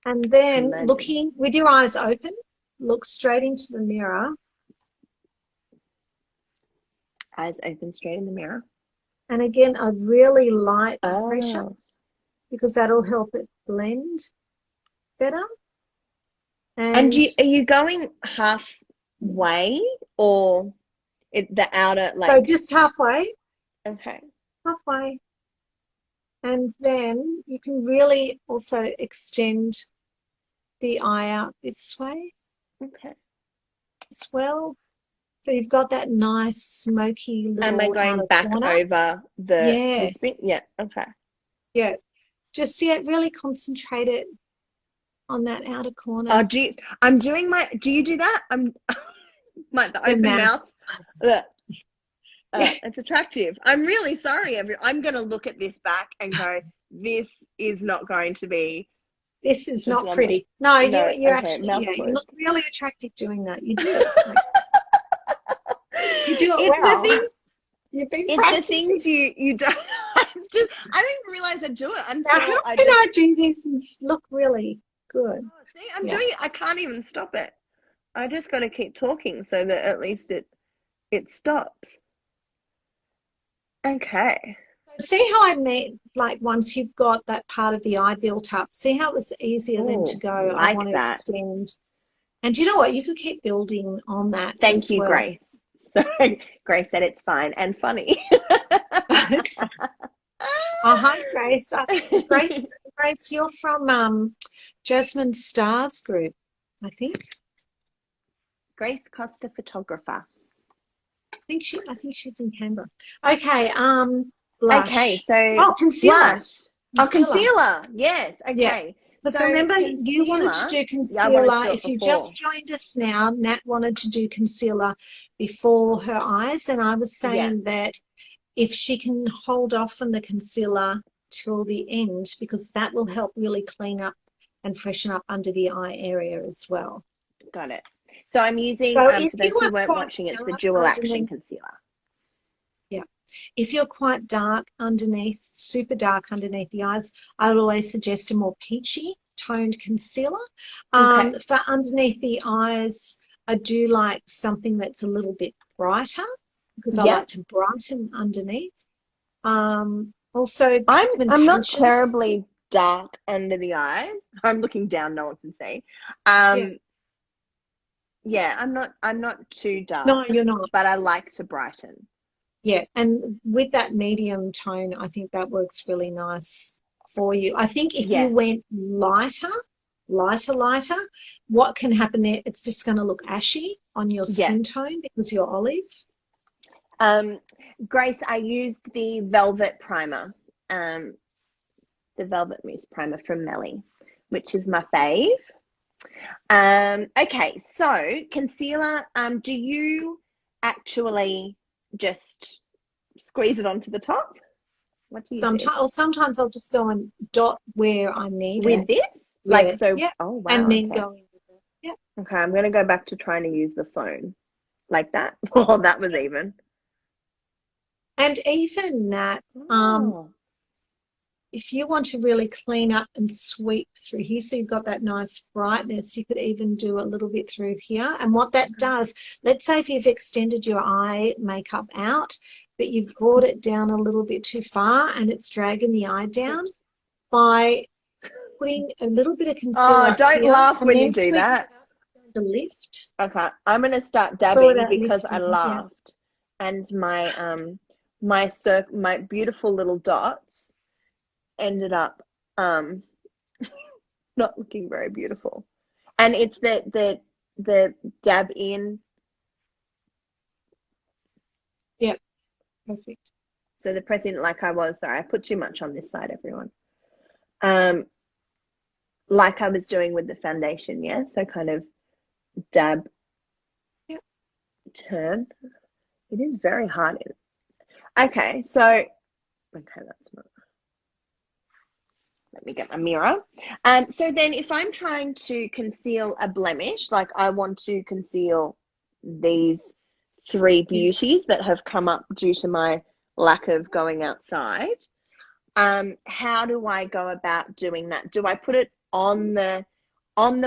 And then looking with your eyes open, look straight into the mirror. Eyes open, straight in the mirror. And again, a really light pressure, because that'll help it blend better. And are you going halfway or the outer, like? So just halfway. Okay. Halfway. And then you can really also extend the eye out this way. Okay. As well. So you've got that nice smoky little. Am I going back corner. Over this bit? Yeah. Okay. Yeah. Just really concentrate it on that outer corner. Oh, geez. I'm doing do you do that? The open mouth. It's attractive. I'm really sorry. I'm going to look at this back and go, this is not going to be. This is not pretty. No, you're actually, you look really attractive doing that. You do. You do it well. You've been practicing. The things you don't. It's just I don't even realize I do it until how can I do this and look really good? Oh, see, I'm doing it. I can't even stop it. I just got to keep talking so that at least it stops. Okay. See how I made, like, once you've got that part of the eye built up, see how it was easier then to go, I want to extend. And you know what? You could keep building on that. Thank you, Grace. So Grace said it's fine and funny. Hi, Grace. Grace, you're from Jasmine Starr's group, I think. Grace Costa Photographer. I think she's in Canberra. Okay, blush. Okay, so concealer. Blush. Oh, concealer. Yes. Okay. Yeah. Because So remember, you wanted to do yeah, I wanted to concealer. do it If you before. just joined us now, Nat wanted to do concealer before her eyes. And I was saying that if she can hold off on the concealer till the end, because that will help really clean up and freshen up under the eye area as well. Got it. So I'm using, So for those who weren't watching, it's the Dual Action Concealer. Yeah. If you're quite dark underneath, super dark underneath the eyes, I would always suggest a more peachy toned concealer. Okay. For underneath the eyes, I do like something that's a little bit brighter because I like to brighten underneath. Also, I'm not pigmentation. terribly dark under the eyes. I'm looking down, no one can see. Yeah, I'm not too dark. No, you're not. But I like to brighten. Yeah, and with that medium tone, I think that works really nice for you. I think if you went lighter, what can happen there? It's just going to look ashy on your skin tone because you're olive. Grace, I used the Velvet Primer, the Velvet Mousse Primer from Melli, which is my fave. Okay, so concealer, do you actually just squeeze it onto the top? What do you do? Sometimes I'll just go and dot where I need with it. this? Yeah. Like so? Yeah. Oh wow! And then okay. go in with it. Yeah. Okay, I'm gonna go back to trying to use the phone like that. Oh, that was even. And even that, if you want to really clean up and sweep through here, so you've got that nice brightness, you could even do a little bit through here. And what that does, let's say if you've extended your eye makeup out, but you've brought it down a little bit too far and it's dragging the eye down, by putting a little bit of concealer. Oh, don't laugh when you do that. To lift. Okay, I'm going to start dabbing because I laughed, and my my beautiful little dots ended up not looking very beautiful. And it's the dab in. Yeah, perfect. So the pressing, like I was, sorry, I put too much on this side, everyone. Like I was doing with the foundation, yeah? So kind of dab, turn. It is very hard. Okay, so, okay, that's not. Let me get my mirror. So then if I'm trying to conceal a blemish, like I want to conceal these three beauties that have come up due to my lack of going outside, how do I go about doing that? Do I put it on the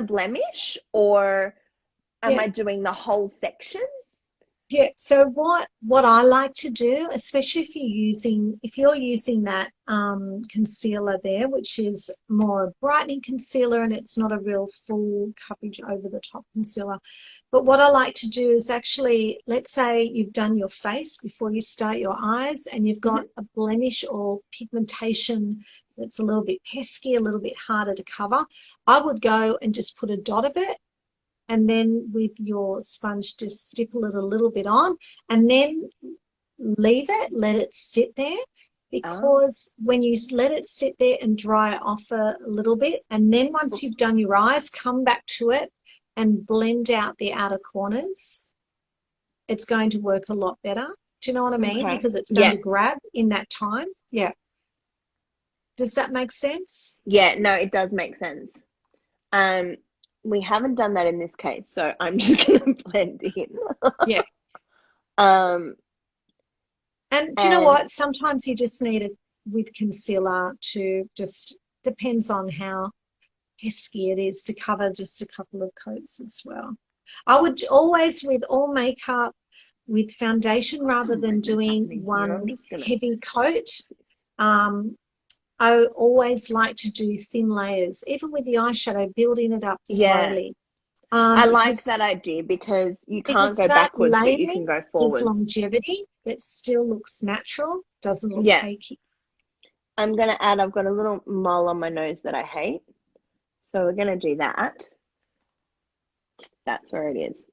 blemish, or am I doing the whole section? Yeah, so what I like to do, especially if you're using that concealer there, which is more a brightening concealer and it's not a real full coverage over the top concealer. But what I like to do is actually, let's say you've done your face before you start your eyes and you've got a blemish or pigmentation that's a little bit pesky, a little bit harder to cover. I would go and just put a dot of it, and then with your sponge just stipple it a little bit on, and then leave it, let it sit there, because when you let it sit there and dry it off a little bit, and then once you've done your eyes, come back to it and blend out the outer corners, it's going to work a lot better. Do you know what I mean? Okay. Because it's going to grab in that time. Yeah. Does that make sense? Yeah, no, it does make sense. We haven't done that in this case, so I'm just going to blend in. Yeah. And do you know what? Sometimes you just need it with concealer to just, depends on how pesky it is, to cover just a couple of coats as well. I would always, with all makeup, with foundation, rather than doing one heavy coat, I always like to do thin layers, even with the eyeshadow, building it up slowly. I like that idea because you can't go backwards, but you can go forwards. Gives longevity, but still looks natural, doesn't look cakey. I'm going to add, I've got a little mole on my nose that I hate. So we're going to do that. That's where it is.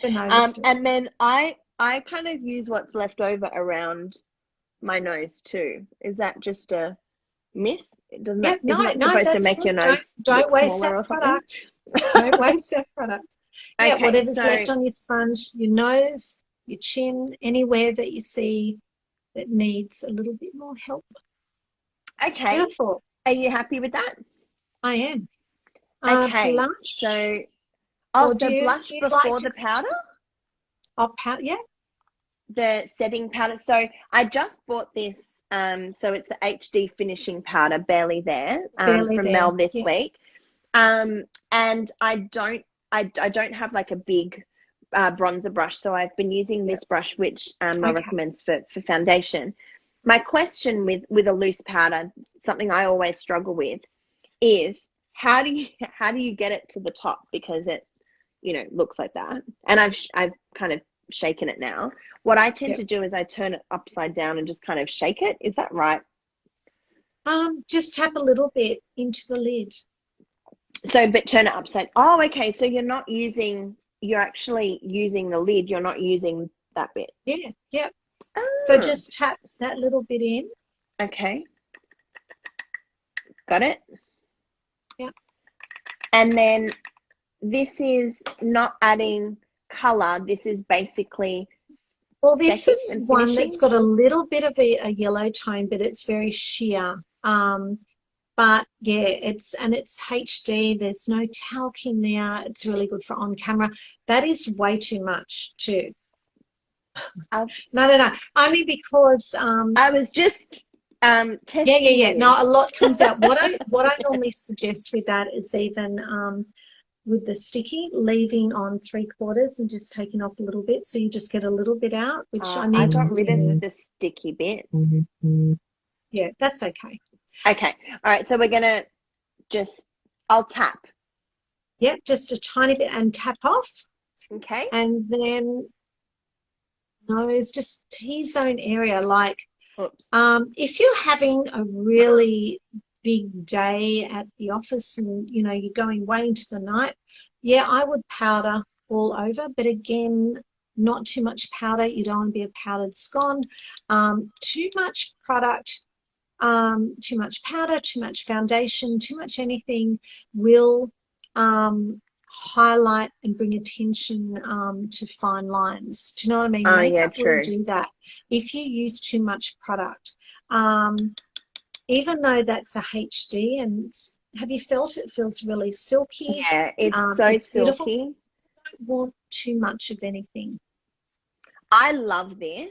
And then I kind of use what's left over around my nose too. Is that just a myth? Doesn't Yeah, that, isn't it supposed to that's make good. your nose Don't look waste smaller that or something? product. Don't waste that product. Yeah, Okay, whatever's so left on your sponge, your nose, your chin, anywhere that you see that needs a little bit more help. okay, Beautiful. are you happy with that? I am. Okay, Blush. so Or so blush do you before like the powder, powder? Yeah. the setting powder. So I just bought this. So it's the HD finishing powder, barely there, Barely from there. Mel this Yeah. week. And I don't have like a big bronzer brush, so I've been using this brush, which Mel recommends for foundation. My question with a loose powder, something I always struggle with, is how do you get it to the top, because it looks like that, and I've kind of shaken it now. What I tend to do is I turn it upside down and just kind of shake it. Is that right? Just tap a little bit into the lid. So, but turn it upside. Oh, okay. So you're actually using the lid. You're not using that bit. Yeah, yeah. Oh. So just tap that little bit in. Okay. Got it. Yeah. And then this is not adding color. This is basically. Well, this is one finishing. that's got a little bit of a yellow tone, but it's very sheer. But yeah, it's HD. There's no talc in there. It's really good for on camera. That is way too much too. No. Only because I was just testing. Yeah. No, a lot comes out. What I normally suggest with that is even with the sticky, leaving on 3/4 and just taking off a little bit, so you just get a little bit out, which I need I to got put rid in. of the sticky bit. Yeah, that's okay. Okay. All right. So we're gonna I'll tap. Yeah, just a tiny bit and tap off. Okay. And then nose, just T-zone area. Like, if you're having a really big day at the office and you're going way into the night, yeah, I would powder all over, but again, not too much powder. You don't want to be a powdered scone. Too much product, too much powder, too much foundation, too much anything will highlight and bring attention to fine lines. Do you know what I mean? Makeup will do that if you use too much product. Even though that's a HD, and have you felt it? It feels really silky. Yeah, it's silky. Beautiful. You don't want too much of anything. I love this.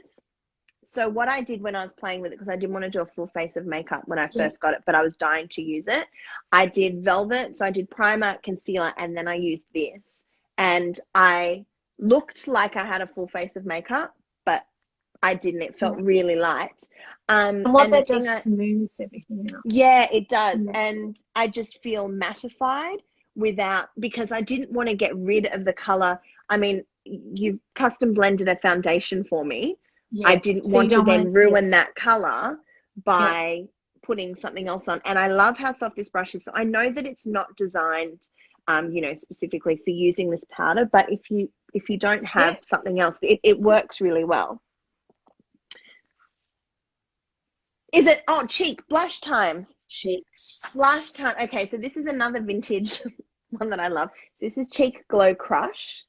So what I did when I was playing with it, because I didn't want to do a full face of makeup when I first got it, but I was dying to use it, I did velvet. So I did primer, concealer, and then I used this. And I looked like I had a full face of makeup, but I didn't. It felt really light. And what that does smooths everything out. Yeah, it does. Yeah. And I just feel mattified because I didn't want to get rid of the color. I mean, you've custom blended a foundation for me. Yeah. I didn't want to then ruin that color by putting something else on. And I love how soft this brush is. So I know that it's not designed, specifically for using this powder, but if you don't have something else, it works really well. Is it? Oh, cheek blush time. Cheeks. Blush time. Okay, so this is another vintage one that I love. So this is Cheek Glow Crush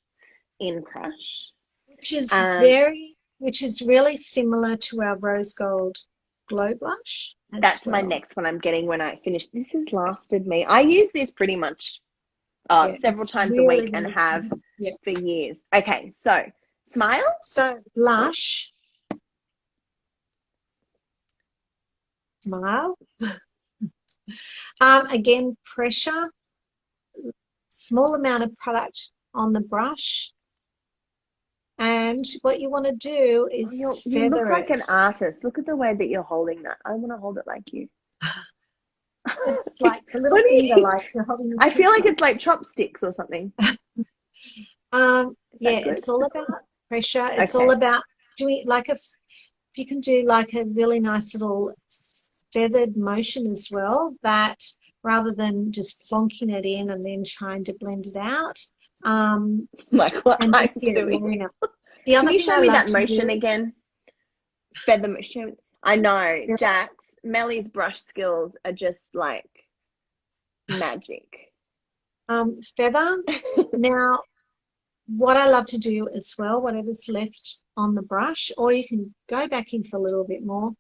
in Crush, which is really similar to our Rose Gold Glow Blush. That's my next one I'm getting when I finish. This has lasted me. I use this pretty much several times a week and have for years. Okay, so smile. So blush. Smile. Again, pressure, small amount of product on the brush, and what you want to do is you look like an artist. Look at the way that you're holding that. I want to hold it like you. It's like a little finger, like you're holding. I feel like it's like chopsticks or something. It's all about pressure. It's all about doing if you can do like a really nice little feathered motion as well, that rather than just plonking it in and then trying to blend it out. Like what and I'm just doing. The other Can you thing show me that motion again? Feather motion. I know, Jax. Melli's brush skills are just like magic. Feather. Now, what I love to do as well, whatever's left on the brush, or you can go back in for a little bit more,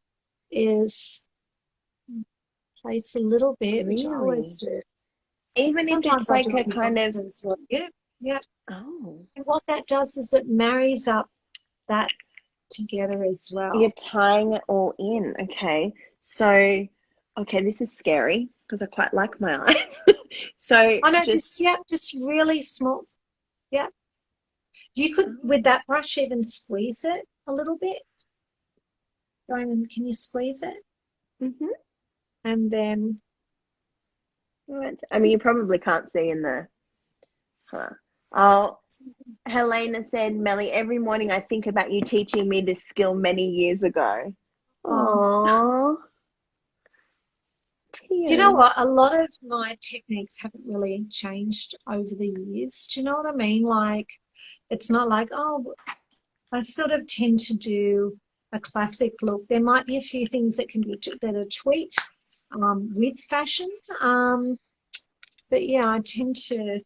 is place a little bit, which I always do. Even if Sometimes it's I like do a it in kind of, boxes, like, yeah. oh, And what that does is it marries up that together as well. you're tying it all in. Okay. So, okay, this is scary because I quite like my eyes. So I know, just really small. Yeah. You could, with that brush, even squeeze it a little bit. Can you squeeze it? Mhm. And then, Right. I mean, you probably can't see in the, huh. Oh, Helena said, Melli, every morning I think about you teaching me this skill many years ago. Aww. do you know what? A lot of my techniques haven't really changed over the years. Do you know what I mean? Like, it's not like, oh, I sort of tend to do a classic look. There might be a few things that can be that are tweaked with fashion. But yeah, I tend to.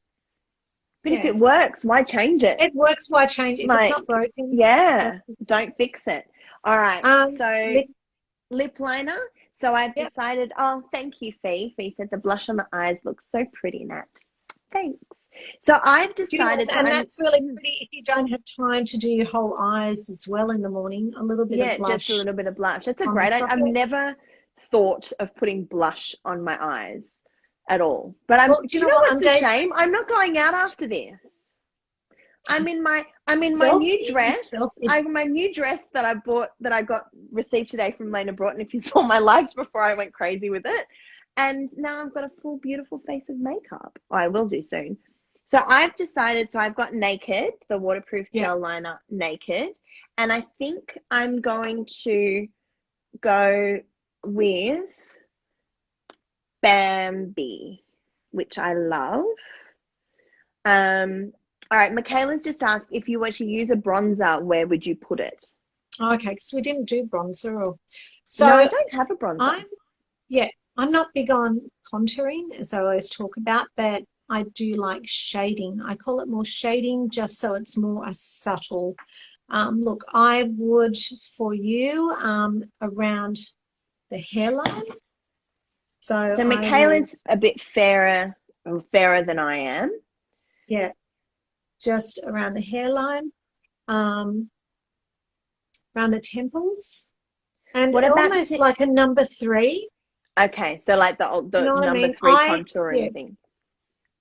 But if it works, why change it? It works. Why change it? If it's not broken, yeah, don't fix it. All right. So lip liner. So I've decided. Oh, thank you, Fee. Fee said the blush on the eyes looks so pretty, Nat. Thanks. So I've decided, and that's really pretty if you don't have time to do your whole eyes as well in the morning. A little bit of blush. Just a little bit of blush. That's a great idea. I've never thought of putting blush on my eyes at all. But do you know what's a shame? I'm not going out after this. I'm in my new dress. My new dress that I received today from Lena Broughton. If you saw my lives before, I went crazy with it. And now I've got a full, beautiful face of makeup. I will do soon. So I've decided, I've got Naked, the waterproof gel liner Naked. And I think I'm going to go with Bambi, which I love. All right, Michaela's just asked, if you were to use a bronzer, where would you put it? Okay, because we didn't do bronzer. So no, I don't have a bronzer. I'm not big on contouring, as I always talk about, but I do like shading. I call it more shading just so it's more a subtle look. I would, for you, around the hairline. So Michaela's a bit fairer than I am. Yeah, just around the hairline, around the temples, and what about almost like a number 3. Okay, so like the number 3 contouring thing.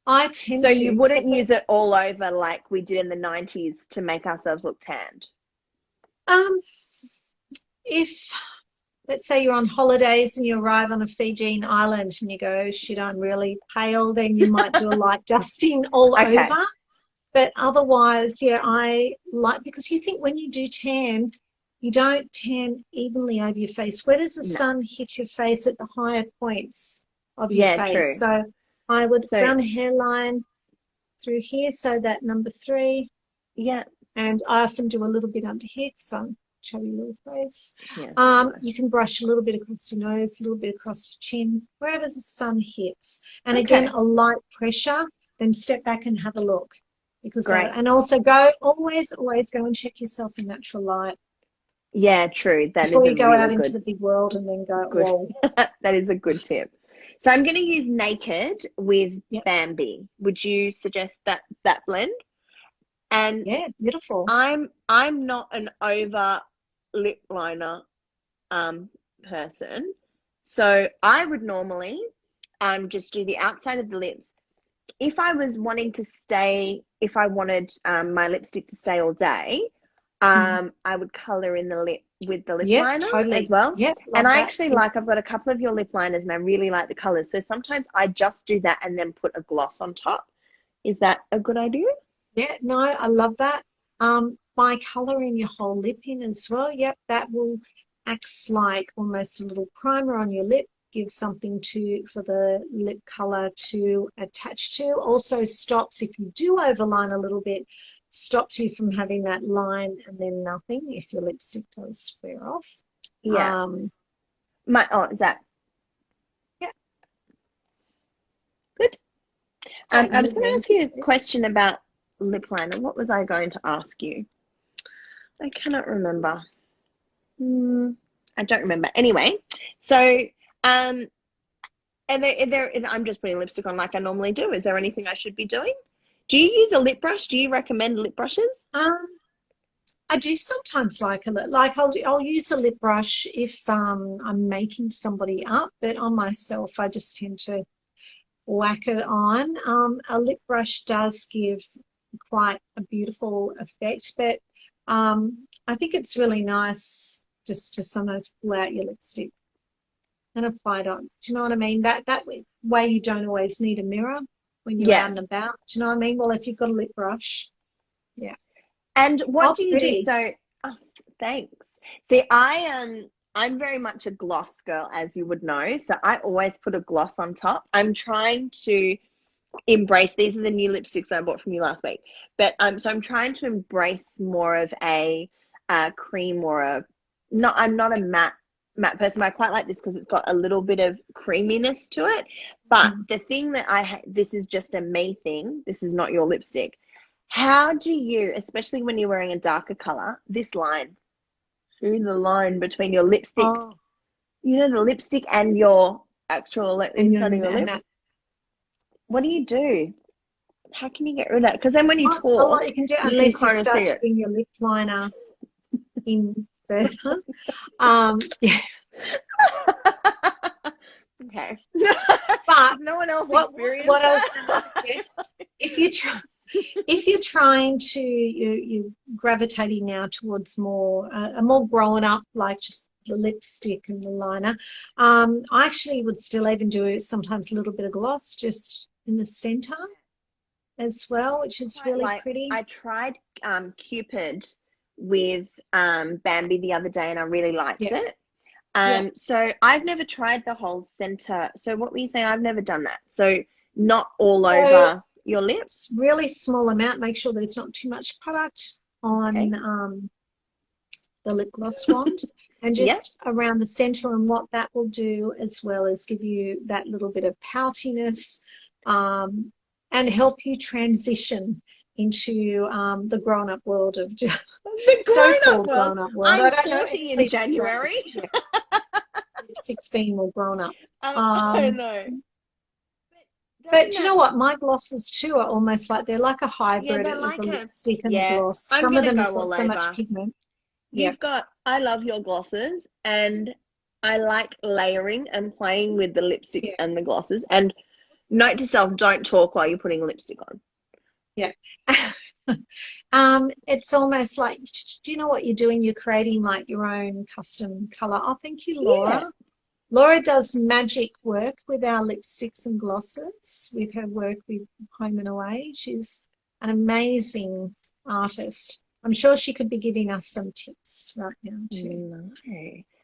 I tend to. So you wouldn't use it all over like we did in the 90s to make ourselves look tanned? If, let's say you're on holidays and you arrive on a Fijian island and you go, shit, I'm really pale, then you might do a light dusting all over. But otherwise, I like, because you think when you do tan, you don't tan evenly over your face. Where does the sun hit your face at the higher points of your face? True. So I would around the hairline through here, so that number 3. Yeah. And I often do a little bit under here because I'm chubby little face. Yeah, you can brush a little bit across your nose, a little bit across your chin, wherever the sun hits. And again, a light pressure, then step back and have a look. Because and also always go and check yourself in natural light. Yeah, true. Before you go out into the big world and then go, whoa. That is a good tip. So I'm going to use Naked with Bambi. Would you suggest that blend? And yeah, beautiful. I'm not an over lip liner person, so I would normally just do the outside of the lips. If I was wanting to if I wanted my lipstick to stay all day, I would color in the lip with the lip liner as well. Yep, and I actually I've got a couple of your lip liners and I really like the colors. So sometimes I just do that and then put a gloss on top. Is that a good idea? Yeah, no, I love that. By coloring your whole lip in as well, that will acts like almost a little primer on your lip, gives something for the lip color to attach to. Also stops, if you do overline a little bit, stops you from having that line and then nothing if your lipstick does wear off. Yeah. Is that Yeah. good? I was going to ask you a Absolutely. question about lip liner. What was I going to ask you? I cannot remember. I don't remember. Anyway, so and I'm just putting lipstick on like I normally do. Is there anything I should be doing? Do you use a lip brush? Do you recommend lip brushes? I do sometimes like a lip, like I'll use a lip brush if I'm making somebody up, but on myself I just tend to whack it on. A lip brush does give quite a beautiful effect, but I think it's really nice just to sometimes pull out your lipstick and apply it on. Do you know what I mean? That way you don't always need a mirror when you're out Yeah. and about. Do you know what I mean? Well, if you've got a lip brush, yeah. And what Oh, do you do? pretty. So, oh, thanks. See, I'm very much a gloss girl, as you would know. So I always put a gloss on top. I'm trying to embrace, these are the new lipsticks that I bought from you last week. But so I'm trying to embrace more of a cream or I'm not a matte person, but I quite like this because it's got a little bit of creaminess to it. But the thing that this is just a me thing. This is not your lipstick. How do you, especially when you're wearing a darker color, this line, through the line between your lipstick, Oh, you know, the lipstick and your actual inside of your and lip, that. what do you do? How can you get rid of that? Because then when you Not a lot talk, you can do you can unless you kind of start see to it. bring your lip liner in further. Yeah. Okay. But No one else what experienced I was that. going to suggest, if you're trying to you're gravitating now towards more a more grown up, like just the lipstick and the liner, I actually would still even do sometimes a little bit of gloss just in the center as well, which is Quite really like, pretty. I tried Cupid with Bambi the other day and I really liked Yeah, it. yeah. So I've never tried the whole center. So what were you saying? I've never done that. So not all So over your lips. really small amount. Make sure there's not too much product Okay. on the lip gloss wand, and Yep. just around the center. And what that will do as well is give you that little bit of poutiness, and help you transition into the grown-up world of The grown-up so-called world. grown-up world. I I'm don't know 40 in anybody who's grown January. lipstick. Lipstick's being more grown up. I know. But Doesn't you know that, what? My glosses too are almost like they're like a yeah, hybrid they're of a like lipstick and a yeah, gloss. I'm Some of going to them have go got all so much over. pigment. Yeah. I love your glosses, and I like layering and playing with the lipsticks Yeah. and the glosses. And note to self, don't talk while you're putting lipstick on. Yeah. It's almost like, do you know what you're doing? You're creating like your own custom color. Oh, thank you, Laura. Yeah. Laura does magic work with our lipsticks and glosses with her work with Home and Away. She's an amazing artist. I'm sure she could be giving us some tips right now too. No.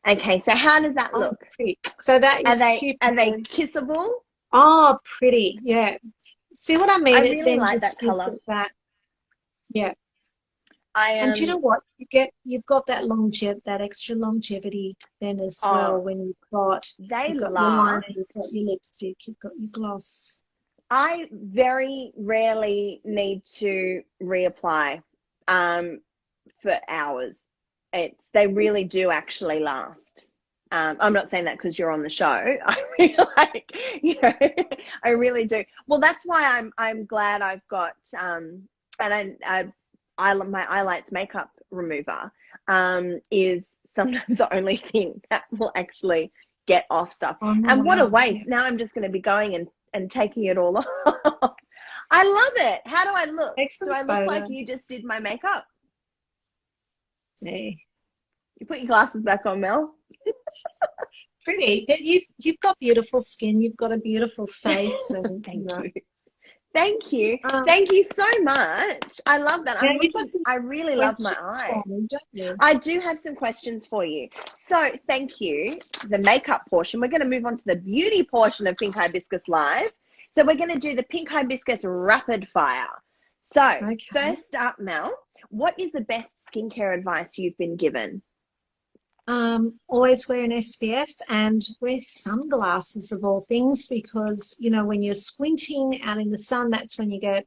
Okay, so how does that Oh, look? pretty. So that Are is they Cupid. kissable? Oh, pretty. Yeah. See what I mean? I It really then like that just gives color. it that. Yeah. I And do you know what? You've got that that extra longevity then as well when they you've got your liner, last. you've got your lipstick, you've got your gloss. I very rarely need to reapply for hours. They really do actually last. I'm not saying that because you're on the show. I really I really do. Well, that's why I'm glad I've got and my highlights makeup remover is sometimes the only thing that will actually get off stuff. Oh, And what a wow. waste! Yeah. Now I'm just going to be going and taking it all off. I love it. How do I look? Take Do some I look like you just photos. did my makeup? Yeah. You put your glasses back on, Mel. Pretty. But you've got beautiful skin, you've got a beautiful face, and Thank you. Thank you. Um, Thank you so much. I love that. now you've got some I really love my questions eye. for me, don't you? I do have some questions for you. So thank you. The makeup portion. We're going to move on to the beauty portion of Pink Hibiscus Live. So we're going to do the Pink Hibiscus rapid fire. So Okay. first up, Mel, what is the best skincare advice you've been given? Always wear an SPF and wear sunglasses of all things, because, you know, when you're squinting out in the sun, that's when you get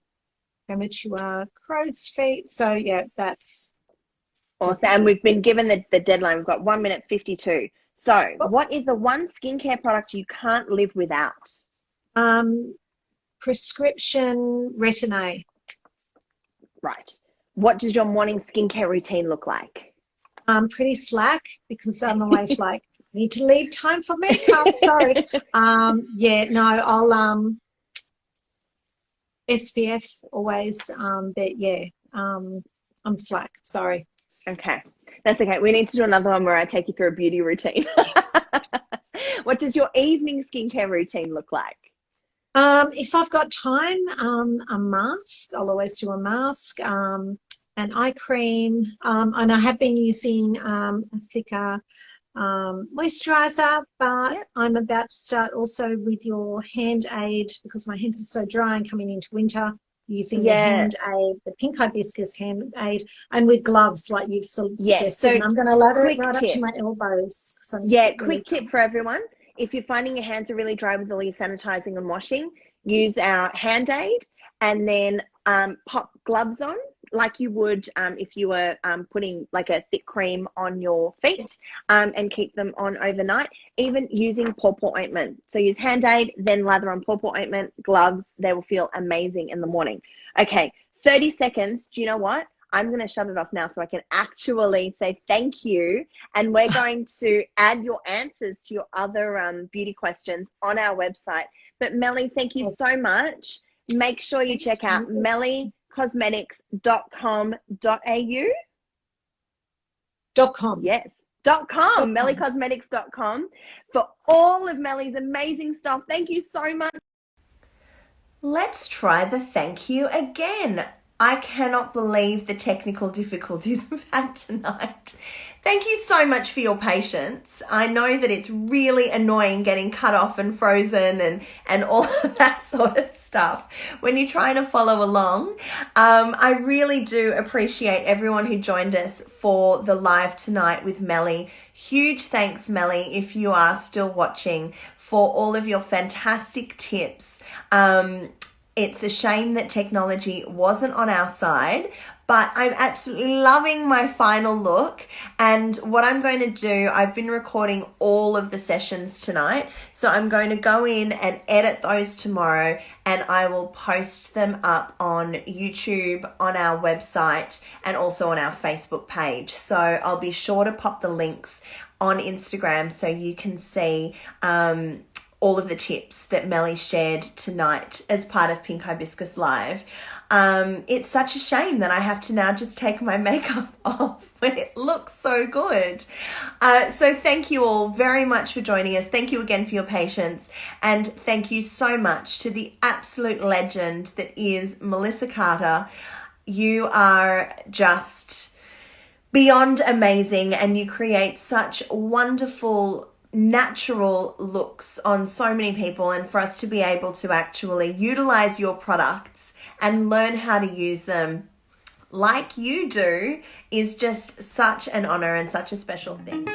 premature crow's feet. So, yeah, that's awesome. And we've been given the deadline. We've got 1 minute 52. So Oh. what is the one skincare product you can't live without? Prescription Retin-A. Right. What does your morning skincare routine look like? Pretty slack, because I'm always like, need to leave time for makeup. Sorry. Yeah, no, I'll SPF always. But yeah, I'm slack. Sorry. Okay. That's okay. We need to do another one where I take you through a beauty routine. What does your evening skincare routine look like? If I've got time, a mask. I'll always do a mask. An eye cream, and I have been using a thicker moisturizer, but Yep. I'm about to start also with your hand aid, because my hands are so dry and coming into winter, using the hand aid, the Pink Hibiscus hand aid, and with gloves like you've suggested. So and I'm going to lather it quick right up tip. to my elbows. Quick tip for everyone. If you're finding your hands are really dry with all your sanitizing and washing, use our hand aid, and then pop gloves on like you would if you were putting like a thick cream on your feet, and keep them on overnight, even using pawpaw ointment. So use hand aid, then lather on pawpaw ointment, gloves. They will feel amazing in the morning. Okay, 30 seconds. Do you know what? I'm going to shut it off now so I can actually say thank you. And we're going to add your answers to your other beauty questions on our website. But Melli, thank you so much. Make sure you check out mellicosmetics.com.au. .com. Yes, .com, mellicosmetics.com, for all of Melli's amazing stuff. Thank you so much. Let's try the thank you again. I cannot believe the technical difficulties we've had tonight. Thank you so much for your patience. I know that it's really annoying getting cut off and frozen and all of that sort of stuff when you're trying to follow along. I really do appreciate everyone who joined us for the live tonight with Melli. Huge thanks, Melli, if you are still watching, for all of your fantastic tips. It's a shame that technology wasn't on our side, but I'm absolutely loving my final look. And what I'm going to do, I've been recording all of the sessions tonight, so I'm going to go in and edit those tomorrow, and I will post them up on YouTube, on our website, and also on our Facebook page. So I'll be sure to pop the links on Instagram so you can see all of the tips that Melli shared tonight as part of Pink Hibiscus Live. It's such a shame that I have to now just take my makeup off when it looks so good. So thank you all very much for joining us. Thank you again for your patience. And thank you so much to the absolute legend that is Melissa Carter. You are just beyond amazing, and you create such wonderful natural looks on so many people, and for us to be able to actually utilize your products and learn how to use them like you do is just such an honor and such a special thing.